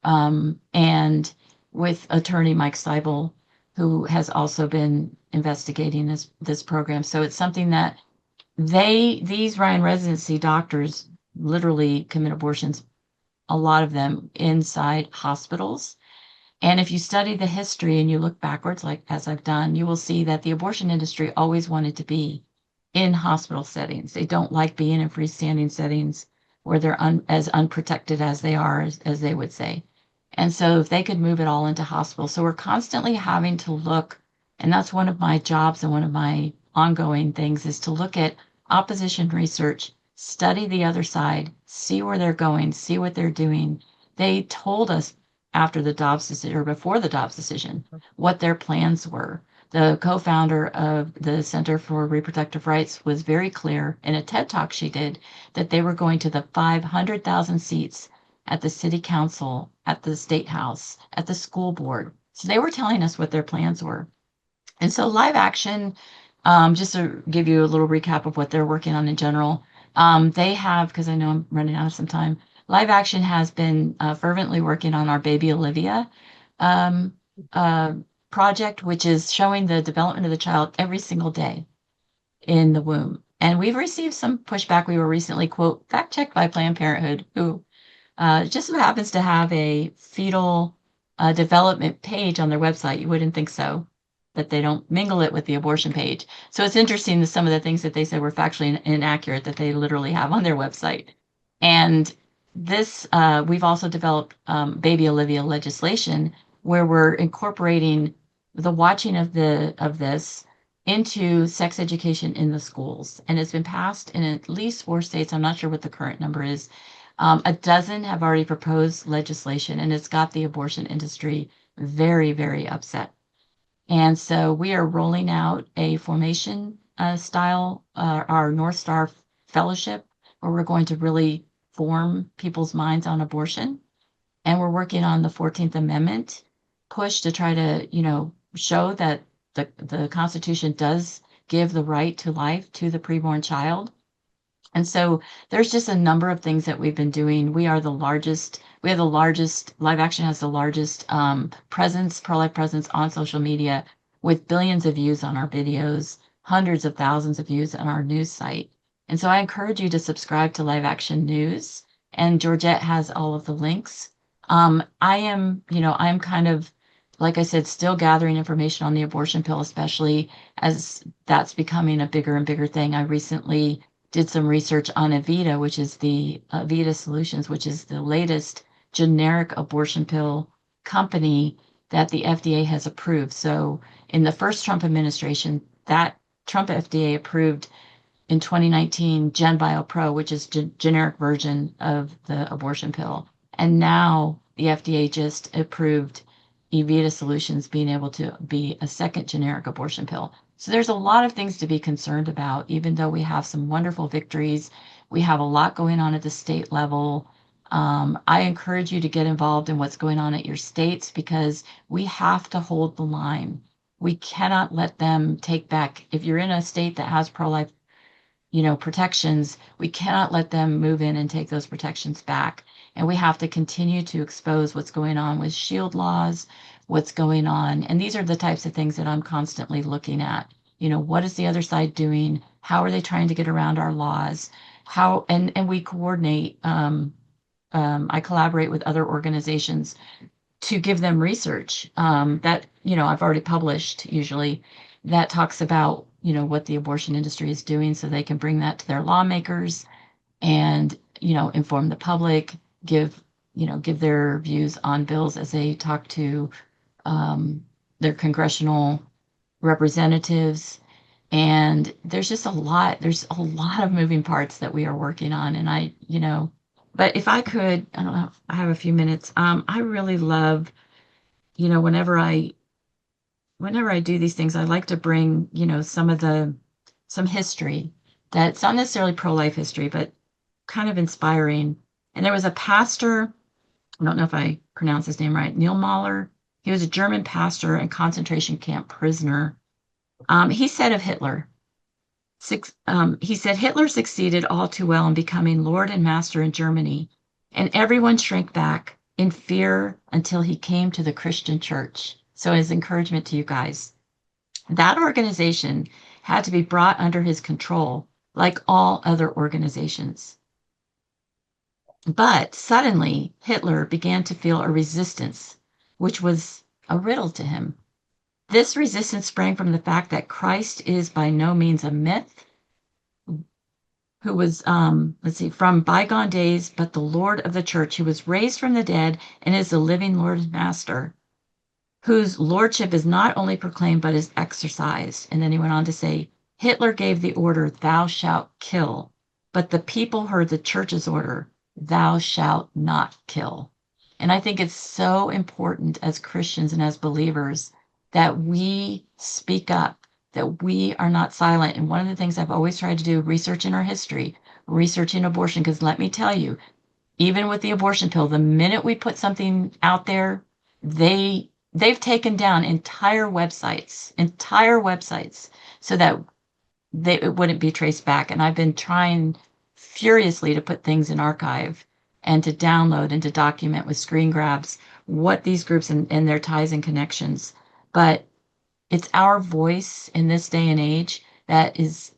and with attorney Mike Seibel, who has also been investigating this program. So it's something that these Ryan residency doctors literally commit abortions, a lot of them inside hospitals. And if you study the history and you look backwards, like as I've done, you will see that the abortion industry always wanted to be in hospital settings. They don't like being in freestanding settings where they're as unprotected as they are, as they would say. And so if they could move it all into hospitals. So we're constantly having to look, and that's one of my jobs and one of my ongoing things is to look at opposition research, study the other side, see where they're going, see what they're doing. They told us after the Dobbs decision or before the Dobbs decision what their plans were. The co-founder of the Center for Reproductive Rights was very clear in a TED Talk she did that they were going to the 500,000 seats at the city council, at the state house, at the school board. So they were telling us what their plans were. And so Live Action, just to give you a little recap of what they're working on in general, they have, because I know I'm running out of some time, Live Action has been fervently working on our Baby Olivia um, uh, project, which is showing the development of the child every single day in the womb. And we've received some pushback. We were recently, quote, fact checked by Planned Parenthood, who just so happens to have a fetal development page on their website. You wouldn't think so, that they don't mingle it with the abortion page. So it's interesting that some of the things that they said were factually inaccurate that they literally have on their website. And we've also developed Baby Olivia legislation where we're incorporating the watching of this into sex education in the schools. And it's been passed in at least 4 states. I'm not sure what the current number is. A dozen have already proposed legislation, and it's got the abortion industry very, very upset. And so we are rolling out a formation style, our North Star Fellowship, where we're going to really form people's minds on abortion. And we're working on the 14th Amendment push to try to, show that the Constitution does give the right to life to the preborn child. And so there's just a number of things that we've been doing. Live Action has the largest pro-life presence on social media with billions of views on our videos, hundreds of thousands of views on our news site. And so I encourage you to subscribe to Live Action News, and Georgette has all of the links. I'm kind of, like I said, still gathering information on the abortion pill, especially as that's becoming a bigger and bigger thing. I recently did some research on Avita, which is the Avita Solutions, which is the latest generic abortion pill company that the FDA has approved. So in the first Trump administration, that Trump FDA approved in 2019 GenBio Pro, which is generic version of the abortion pill. And now the FDA just approved Evita Solutions being able to be a second generic abortion pill. So there's a lot of things to be concerned about, even though we have some wonderful victories. We have a lot going on at the state level. I encourage you to get involved in what's going on at your states because we have to hold the line. We cannot let them take back. If you're in a state that has pro-life, protections, we cannot let them move in and take those protections back. And we have to continue to expose what's going on with shield laws, what's going on. And these are the types of things that I'm constantly looking at. What is the other side doing? How are they trying to get around our laws? And we coordinate. I collaborate with other organizations to give them research that, I've already published usually that talks about, what the abortion industry is doing so they can bring that to their lawmakers and, inform the public, give their views on bills as they talk to their congressional representatives. And there's a lot of moving parts that we are working on. And but if I could, I don't know, I have a few minutes. I really love, whenever I do these things, I like to bring, some history that's not necessarily pro-life history, but kind of inspiring. And there was a pastor, I don't know if I pronounce his name right, Neil Mahler. He was a German pastor and concentration camp prisoner. He said of Hitler, he said, Hitler succeeded all too well in becoming Lord and Master in Germany, and everyone shrank back in fear until he came to the Christian church. So his encouragement to you guys, that organization had to be brought under his control, like all other organizations. But suddenly, Hitler began to feel a resistance, which was a riddle to him. This resistance sprang from the fact that Christ is by no means a myth, who was, from bygone days, but the Lord of the church, who was raised from the dead and is the living Lord and Master, whose lordship is not only proclaimed but is exercised. And then he went on to say, Hitler gave the order, thou shalt kill, but the people heard the church's order, thou shalt not kill. And I think it's so important as Christians and as believers that we speak up, that we are not silent. And one of the things I've always tried to do, researching our history, researching abortion, because let me tell you, even with the abortion pill, the minute we put something out there, they've taken down entire websites, so that it wouldn't be traced back. And I've been trying furiously to put things in archive and to download and to document with screen grabs what these groups and their ties and connections. But it's our voice in this day and age that is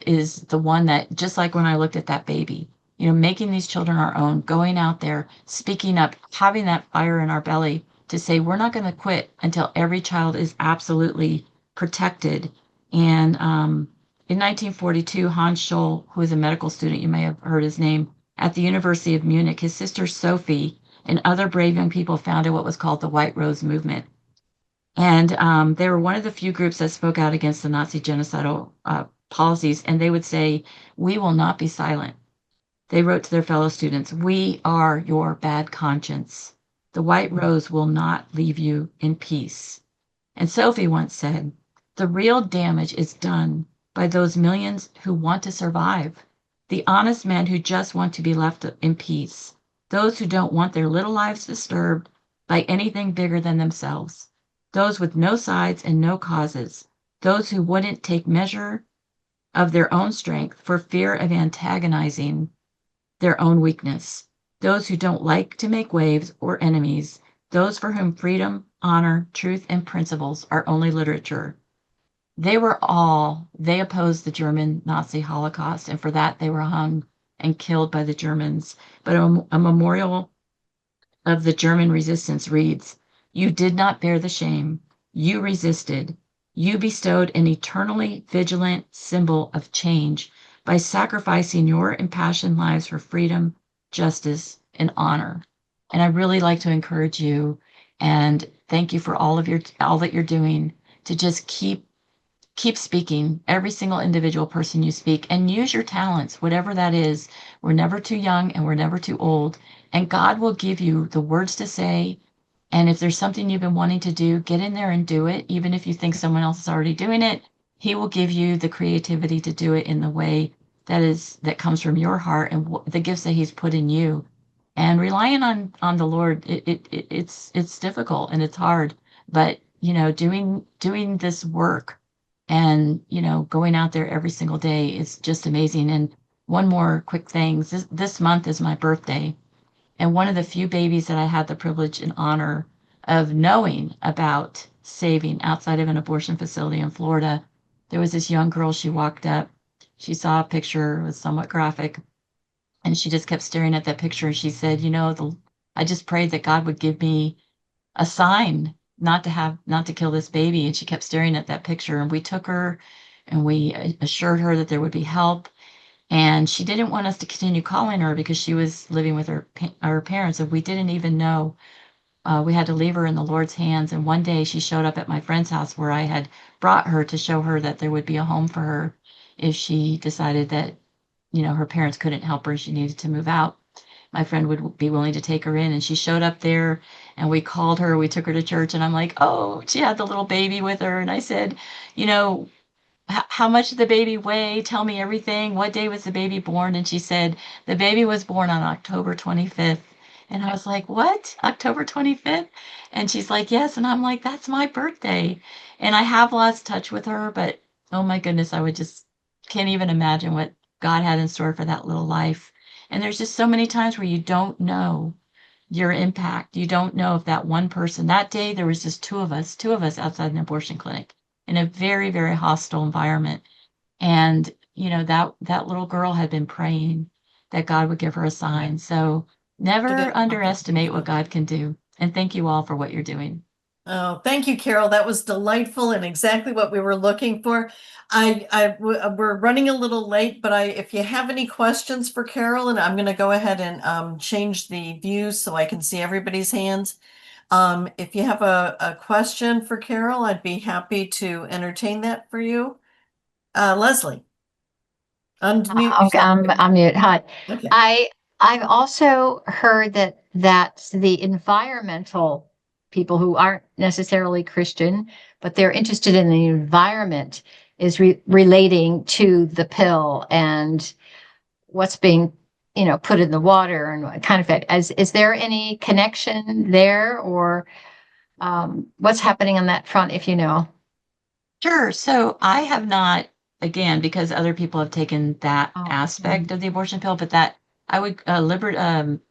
the one that, just like when I looked at that baby, making these children our own, going out there, speaking up, having that fire in our belly to say, we're not going to quit until every child is absolutely protected. And in 1942, Hans Scholl, who was a medical student, you may have heard his name, at the University of Munich, his sister Sophie and other brave young people founded what was called the White Rose Movement. And they were one of the few groups that spoke out against the Nazi genocidal policies. And they would say, "We will not be silent." They wrote to their fellow students, "We are your bad conscience. The White Rose will not leave you in peace." And Sophie once said, "The real damage is done by those millions who want to survive, the honest men who just want to be left in peace, those who don't want their little lives disturbed by anything bigger than themselves, those with no sides and no causes, those who wouldn't take measure of their own strength for fear of antagonizing their own weakness, those who don't like to make waves or enemies, those for whom freedom, honor, truth, and principles are only literature." They opposed the German Nazi Holocaust, and for that they were hung and killed by the Germans. But a memorial of the German resistance reads, "You did not bear the shame. You resisted. You bestowed an eternally vigilant symbol of change by sacrificing your impassioned lives for freedom, justice, and honor." And I really like to encourage you and thank you for all that you're doing to just keep speaking, every single individual person you speak, and use your talents, whatever that is. We're never too young and we're never too old. And God will give you the words to say. And if there's something you've been wanting to do, get in there and do it. Even if you think someone else is already doing it, He will give you the creativity to do it in the way that comes from your heart and the gifts that He's put in you. And relying on the Lord, it's difficult and it's hard, but doing this work and going out there every single day is just amazing. And one more quick thing, this month is my birthday, and one of the few babies that I had the privilege and honor of knowing about saving outside of an abortion facility in Florida, there was this young girl. She walked up, she saw a picture, it was somewhat graphic, and she just kept staring at that picture, and she said, I just prayed that God would give me a sign not to kill this baby. And she kept staring at that picture, and we took her and we assured her that there would be help. And she didn't want us to continue calling her because she was living with her parents, and we didn't even know. We had to leave her in the Lord's hands. And one day she showed up at my friend's house where I had brought her to show her that there would be a home for her if she decided that her parents couldn't help her and she needed to move out. My friend would be willing to take her in, and she showed up there, and we called her, we took her to church, and I'm like, "Oh, she had the little baby with her." And I said, you know how much did the baby weigh? Tell me everything. What day was the baby born?" And she said, "The baby was born on October 25th." And I was like, "What? October 25th?" And she's like, "Yes." And I'm like, "That's my birthday." And I have lost touch with her, but oh my goodness, I would just can't even imagine what God had in store for that little life. And there's just so many times where you don't know your impact. You don't know if that one person, that day there was just two of us outside an abortion clinic in a very, very hostile environment. And, that little girl had been praying that God would give her a sign. So I never didn't want that to be underestimate what true. God can do. And thank you all for what you're doing. Oh, thank you, Carol. That was delightful and exactly what we were looking for. We're running a little late, but if you have any questions for Carol, and I'm going to go ahead and change the view so I can see everybody's hands. If you have a question for Carol, I'd be happy to entertain that for you. Leslie, unmute Okay, yourself. I'm mute. Hi. Okay. I I've also heard that the environmental people who aren't necessarily Christian, but they're interested in the environment is relating to the pill and what's being, put in the water and what kind of effect. Is there any connection there, or what's happening on that front, if you know? Sure. So I have not, again, because other people have taken that Oh, aspect of the abortion pill, but that I would,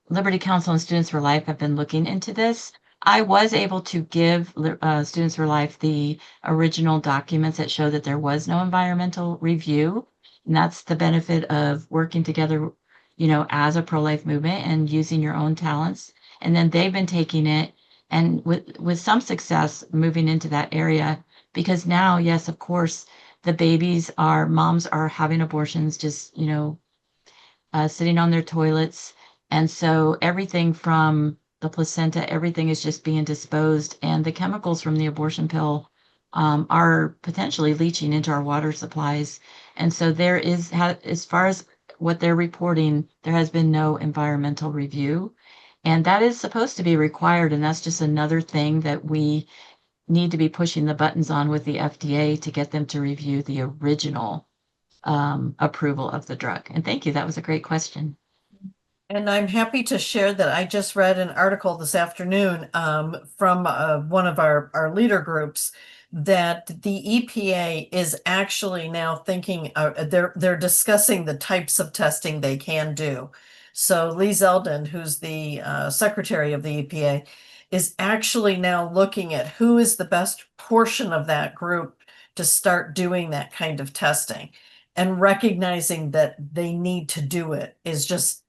Liberty Council and Students for Life have been looking into this. I was able to give Students for Life the original documents that show that there was no environmental review. And that's the benefit of working together, as a pro-life movement and using your own talents. And then they've been taking it and with some success moving into that area because now, yes, of course, moms are having abortions just, sitting on their toilets. And so everything from the placenta, everything is just being disposed, and the chemicals from the abortion pill are potentially leaching into our water supplies. And so there is, as far as what they're reporting, there has been no environmental review. And that is supposed to be required. And that's just another thing that we need to be pushing the buttons on with the FDA to get them to review the original approval of the drug. And thank you. That was a great question. And I'm happy to share that I just read an article this afternoon from one of our leader groups that the EPA is actually now thinking they're discussing the types of testing they can do. So Lee Zeldin, who's the secretary of the EPA, is actually now looking at who is the best portion of that group to start doing that kind of testing, and recognizing that they need to do it is just,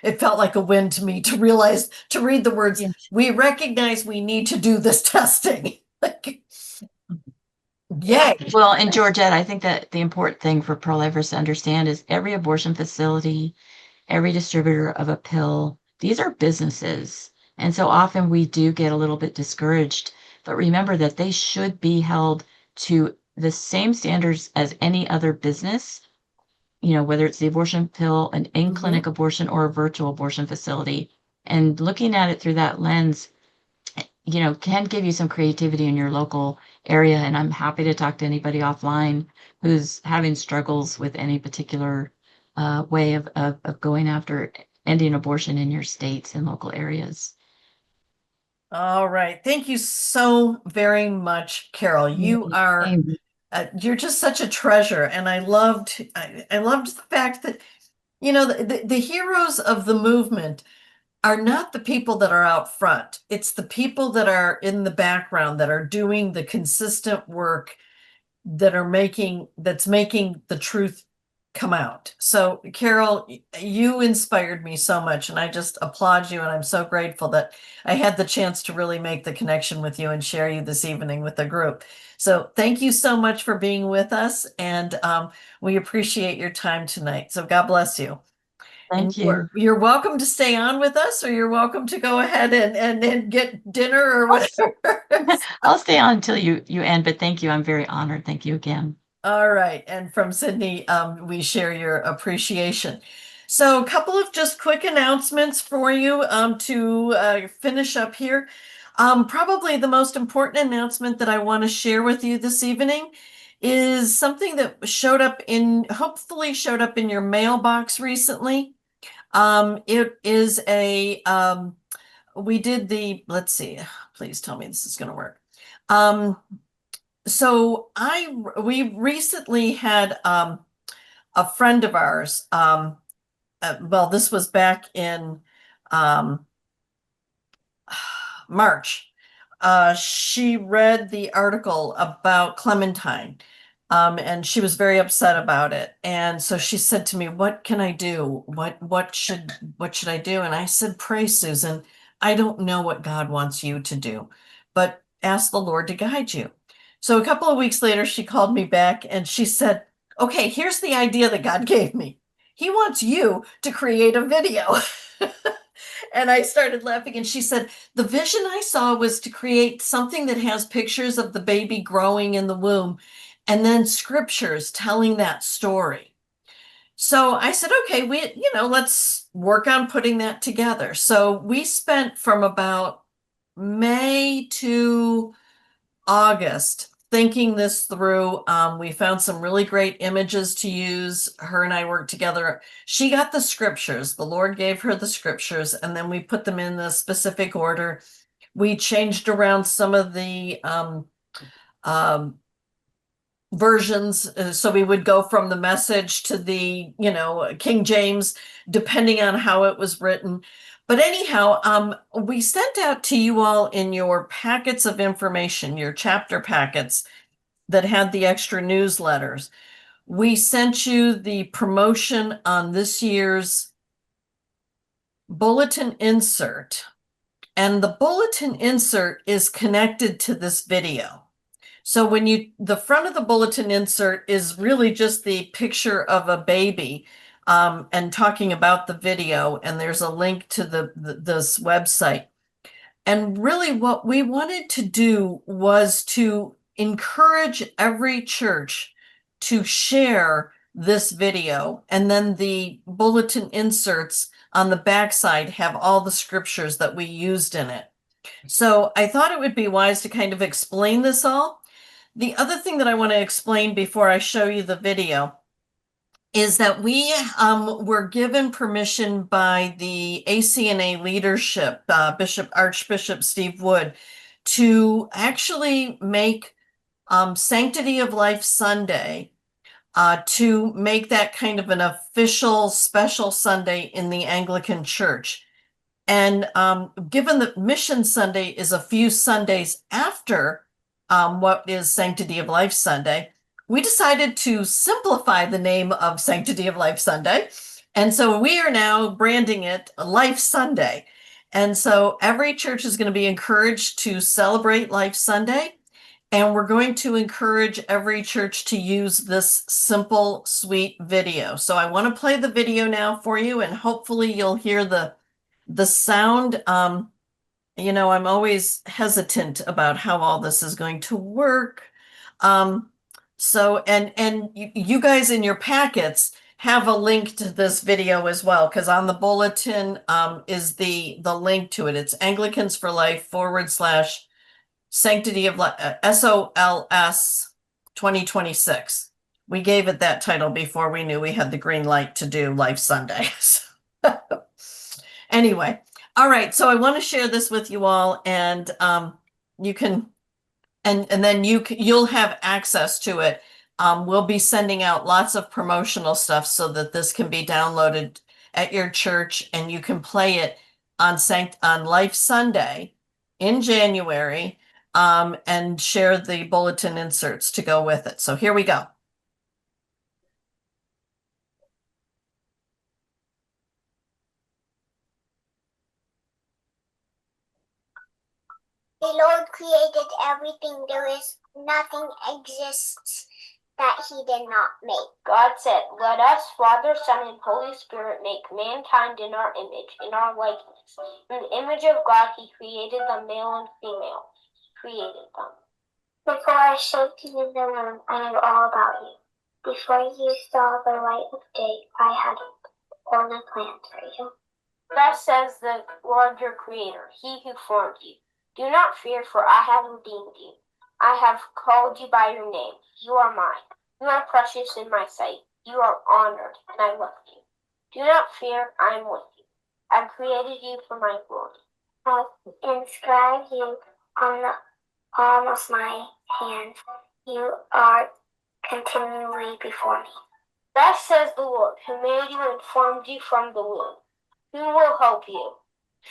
it felt like a win to me to realize, to read the words, Yes. we recognize we need to do this testing. Like, yay. Well, and Georgette, I think that the important thing for pro-lifers to understand is every abortion facility, every distributor of a pill, these are businesses. And so often we do get a little bit discouraged, but remember that they should be held to the same standards as any other business, whether it's the abortion pill, an in-clinic abortion, or a virtual abortion facility. And looking at it through that lens, can give you some creativity in your local area. And I'm happy to talk to anybody offline who's having struggles with any particular way of going after ending abortion in your states and local areas. All right. Thank you so very much, Carole. You are you're just such a treasure. And I loved the fact that, the heroes of the movement are not the people that are out front. It's the people that are in the background that are doing the consistent work that's making the truth come out. So Carole, you inspired me so much, and I just applaud you, and I'm so grateful that I had the chance to really make the connection with you and share you this evening with the group. So thank you so much for being with us, and we appreciate your time tonight. So God bless you. And Thank you. you're welcome to stay on with us, or you're welcome to go ahead and get dinner or whatever. I'll stay on until you end, but thank you. I'm very honored. Thank you again. All right. And from Sydney, we share your appreciation. So a couple of just quick announcements for you to finish up here. Probably the most important announcement that I want to share with you this evening is something that hopefully showed up in your mailbox recently. It is we did let's see, please tell me this is going to work. So we recently had a friend of ours, well, this was back in March. She read the article about Clementine, and she was very upset about it. And so she said to me, "What can I do? What should I do?" And I said, "Pray, Susan. I don't know what God wants you to do, but ask the Lord to guide you." So a couple of weeks later, she called me back and she said, "Okay, here's the idea that God gave me. He wants you to create a video." And I started laughing, and she said, "The vision I saw was to create something that has pictures of the baby growing in the womb and then scriptures telling that story." So I said, "Okay, let's work on putting that together." So we spent from about May to August thinking this through. We found some really great images to use. Her and I worked together. She got the scriptures. The Lord gave her the scriptures, and then we put them in the specific order. We changed around some of the versions, so we would go from the Message to the King James, depending on how it was written. But anyhow, we sent out to you all in your packets of information, your chapter packets that had the extra newsletters. We sent you the promotion on this year's bulletin insert, and the bulletin insert is connected to this video. So the front of the bulletin insert is really just the picture of a baby and talking about the video, and there's a link to this website. And really what we wanted to do was to encourage every church to share this video, and then the bulletin inserts on the backside have all the scriptures that we used in it. So I thought it would be wise to kind of explain this all. The other thing that I want to explain before I show you the video is that we were given permission by the ACNA leadership, Archbishop Steve Wood, to actually make Sanctity of Life Sunday, to make that kind of an official special Sunday in the Anglican Church. And given that Mission Sunday is a few Sundays after what is Sanctity of Life Sunday, we decided to simplify the name of Sanctity of Life Sunday. And so we are now branding it Life Sunday. And so every church is going to be encouraged to celebrate Life Sunday. And we're going to encourage every church to use this simple, sweet video. So I want to play the video now for you, and hopefully you'll hear the sound. You know, I'm always hesitant about how all this is going to work. So, and you guys in your packets have a link to this video as well, because on the bulletin is the link to it. It's Anglicans for Life / Sanctity of Life, SOLS 2026. We gave it that title before we knew we had the green light to do Life Sunday. Anyway, all right, so I want to share this with you all, and you can, and then you'll have access to it. We'll be sending out lots of promotional stuff so that this can be downloaded at your church, and you can play it on Life Sunday in January, and share the bulletin inserts to go with it. So here we go. The Lord created everything. There is nothing exists that he did not make. God said, "Let us, Father, Son, and Holy Spirit, make mankind in our image, in our likeness. In the image of God, he created them, male and female. He created them." Before I shaped you in the womb, I knew all about you. Before you saw the light of day, I had formed a plan for you. Thus says the Lord your Creator, he who formed you. Do not fear, for I have redeemed you. I have called you by your name. You are mine. You are precious in my sight. You are honored, and I love you. Do not fear, I am with you. I have created you for my glory. I have inscribed you on the palm of my hand. You are continually before me. Thus says the Lord, who made you and formed you from the womb. Who will help you?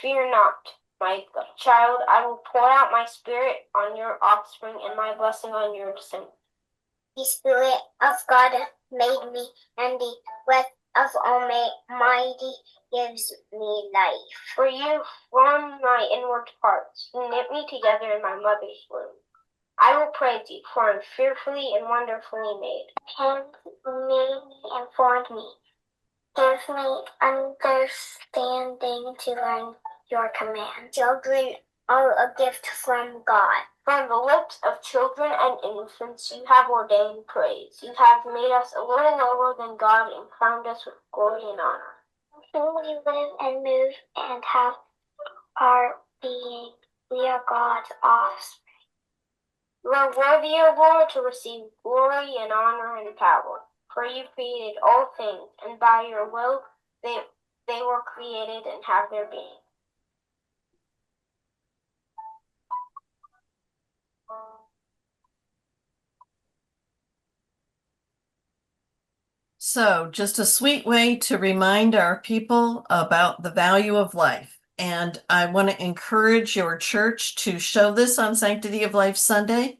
Fear not, my child. I will pour out my spirit on your offspring and my blessing on your descendants. The Spirit of God made me, and the breath of Almighty gives me life. For you formed my inward parts. You knit me together in my mother's womb. I will praise you, for I am fearfully and wonderfully made. Hand made me and formed me. Give me understanding to learn your command. Children are a gift from God. From the lips of children and infants you have ordained praise. You have made us a little lower than God and crowned us with glory and honor. Whom we live and move and have our being. We are God's offspring. You are worthy, O Lord, to receive glory and honor and power. For you created all things, and by your will they were created and have their being. So just a sweet way to remind our people about the value of life. And I want to encourage your church to show this on Sanctity of Life Sunday.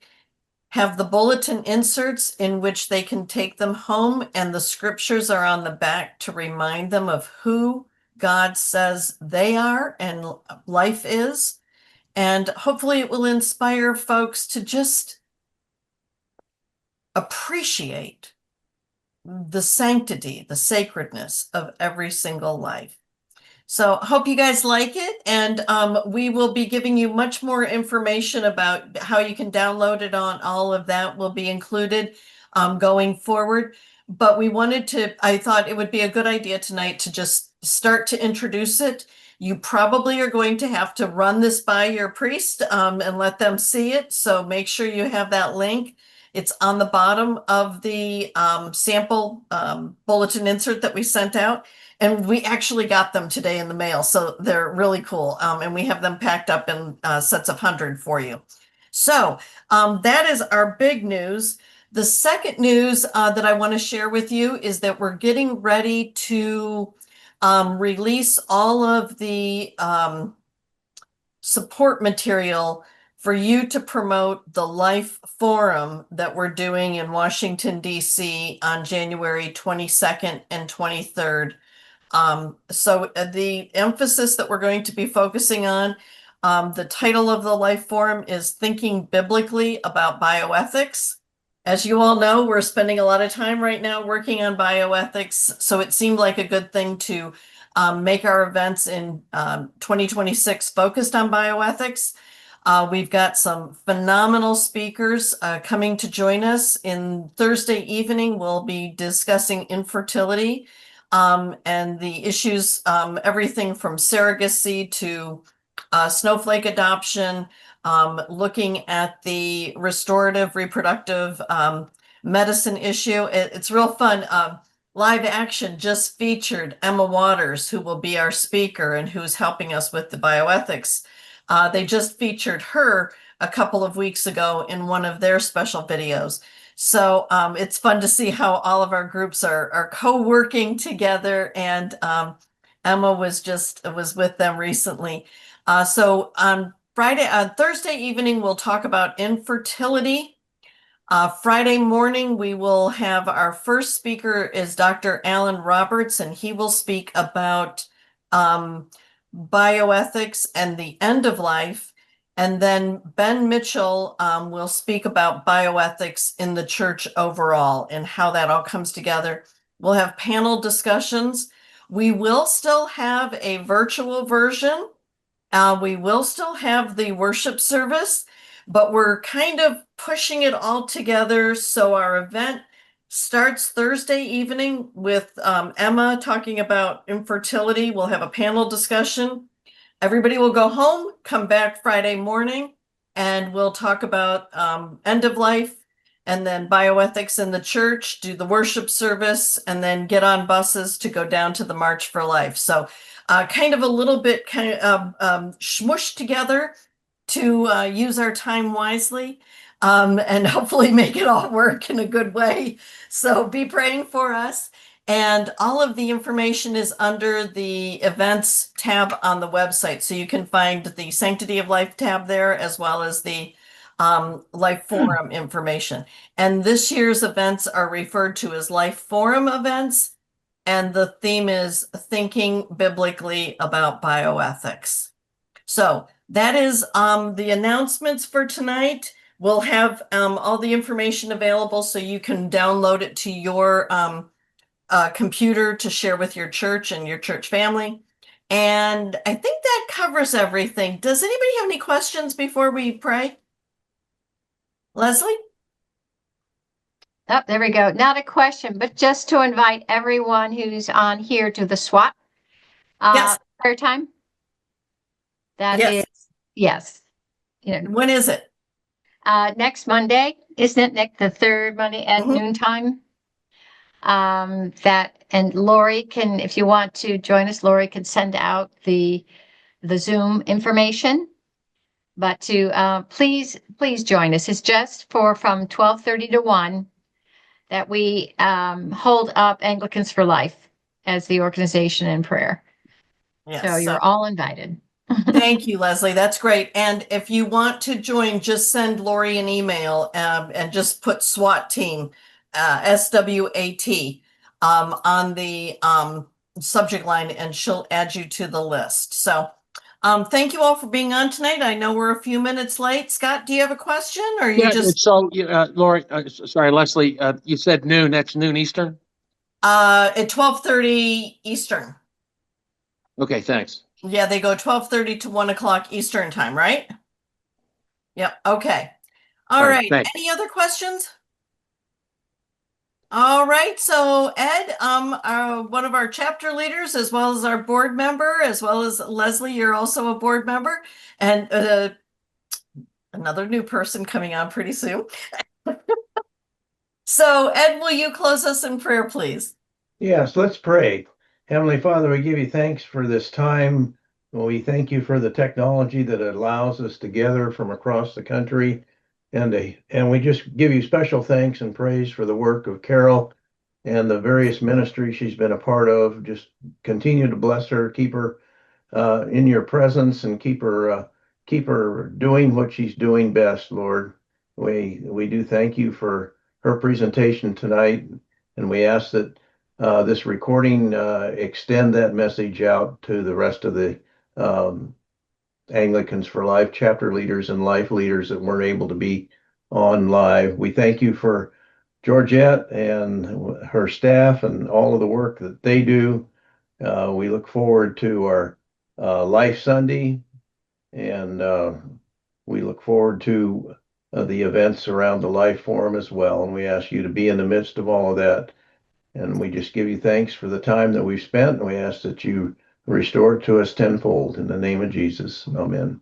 Have the bulletin inserts in which they can take them home, and the scriptures are on the back to remind them of who God says they are and life is. And hopefully it will inspire folks to just appreciate the sanctity, the sacredness of every single life. So hope you guys like it, and we will be giving you much more information about how you can download it. On all of that will be included going forward. But I thought it would be a good idea tonight to just start to introduce it. You probably are going to have to run this by your priest and let them see it. So make sure you have that link. It's on the bottom of the sample bulletin insert that we sent out. And we actually got them today in the mail, so they're really cool. And we have them packed up in sets of 100 for you. So that is our big news. The second news that I want to share with you is that we're getting ready to release all of the support material for you to promote the Life Forum that we're doing in Washington, D.C. on January 22nd and 23rd. So the emphasis that we're going to be focusing on, the title of the Life Forum is Thinking Biblically About Bioethics. As you all know, we're spending a lot of time right now working on bioethics, so it seemed like a good thing to make our events in 2026 focused on bioethics. We've got some phenomenal speakers coming to join us. In Thursday evening, we'll be discussing infertility and the issues, everything from surrogacy to snowflake adoption, looking at the restorative reproductive medicine issue. It's real fun. Live Action just featured Emma Waters, who will be our speaker and who's helping us with the bioethics. They just featured her a couple of weeks ago in one of their special videos. So it's fun to see how all of our groups are co-working together, and Emma was with them recently. So on Thursday evening, we'll talk about infertility. Friday morning, we will have our first speaker is Dr. Alan Roberts, and he will speak about bioethics and the end of life. And then Ben Mitchell will speak about bioethics in the church overall and how that all comes together. We'll have panel discussions. We will still have a virtual version. We will still have the worship service, but we're kind of pushing it all together. So our event starts Thursday evening with Emma talking about infertility. We'll have a panel discussion. Everybody will go home, come back Friday morning, and we'll talk about end of life and then bioethics in the church, do the worship service, and then get on buses to go down to the March for Life. So kind of a little bit smushed together to use our time wisely and hopefully make it all work in a good way. So be praying for us. And all of the information is under the events tab on the website. So you can find the Sanctity of Life tab there, as well as the Life Forum information. And this year's events are referred to as Life Forum events. And the theme is Thinking Biblically About Bioethics. So that is the announcements for tonight. We'll have all the information available so you can download it to your computer to share with your church and your church family. And I think that covers everything. Does anybody have any questions before we pray? Leslie? Oh, there we go. Not a question, but just to invite everyone who's on here to the SWAT Yes. prayer time. That Yes. is, yes. You know, When is it? next Monday, isn't it, Nick? The third Monday at Mhm. noontime. And Lori can, if you want to join us, Lori can send out the Zoom information. But to please join us. It's just from 12:30 to 1 that we hold up Anglicans for Life as the organization in prayer. Yes. So you're all invited. Thank you, Leslie. That's great. And if you want to join, just send Lori an email and just put SWAT team, SWAT, on the subject line, and she'll add you to the list. So thank you all for being on tonight. I know we're a few minutes late. Scott, do you have a question, or you just? So, Lori, sorry, Leslie, you said noon. That's noon Eastern? At 12:30 Eastern. Okay, thanks. Yeah, they go 12:30 to 1 o'clock Eastern time, right? Yep, okay. All All right, right, thanks. any other questions? All right, so Ed, one of our chapter leaders, as well as our board member, as well as Leslie, you're also a board member, and another new person coming on pretty soon. So Ed, will you close us in prayer, please? Yes, let's pray. Heavenly Father, we give you thanks for this time. We thank you for the technology that allows us to gather from across the country. And we just give you special thanks and praise for the work of Carole and the various ministries she's been a part of. Just continue to bless her, keep her in your presence, and keep her doing what she's doing best, Lord. We do thank you for her presentation tonight, and we ask that this recording extend that message out to the rest of the um, Anglicans for Life chapter leaders and life leaders that weren't able to be on live. We thank you for Georgette and her staff and all of the work that they do. We look forward to our Life Sunday, and we look forward to the events around the Life Forum as well. And we ask you to be in the midst of all of that. And we just give you thanks for the time that we've spent. And we ask that you restore it to us tenfold in the name of Jesus. Amen.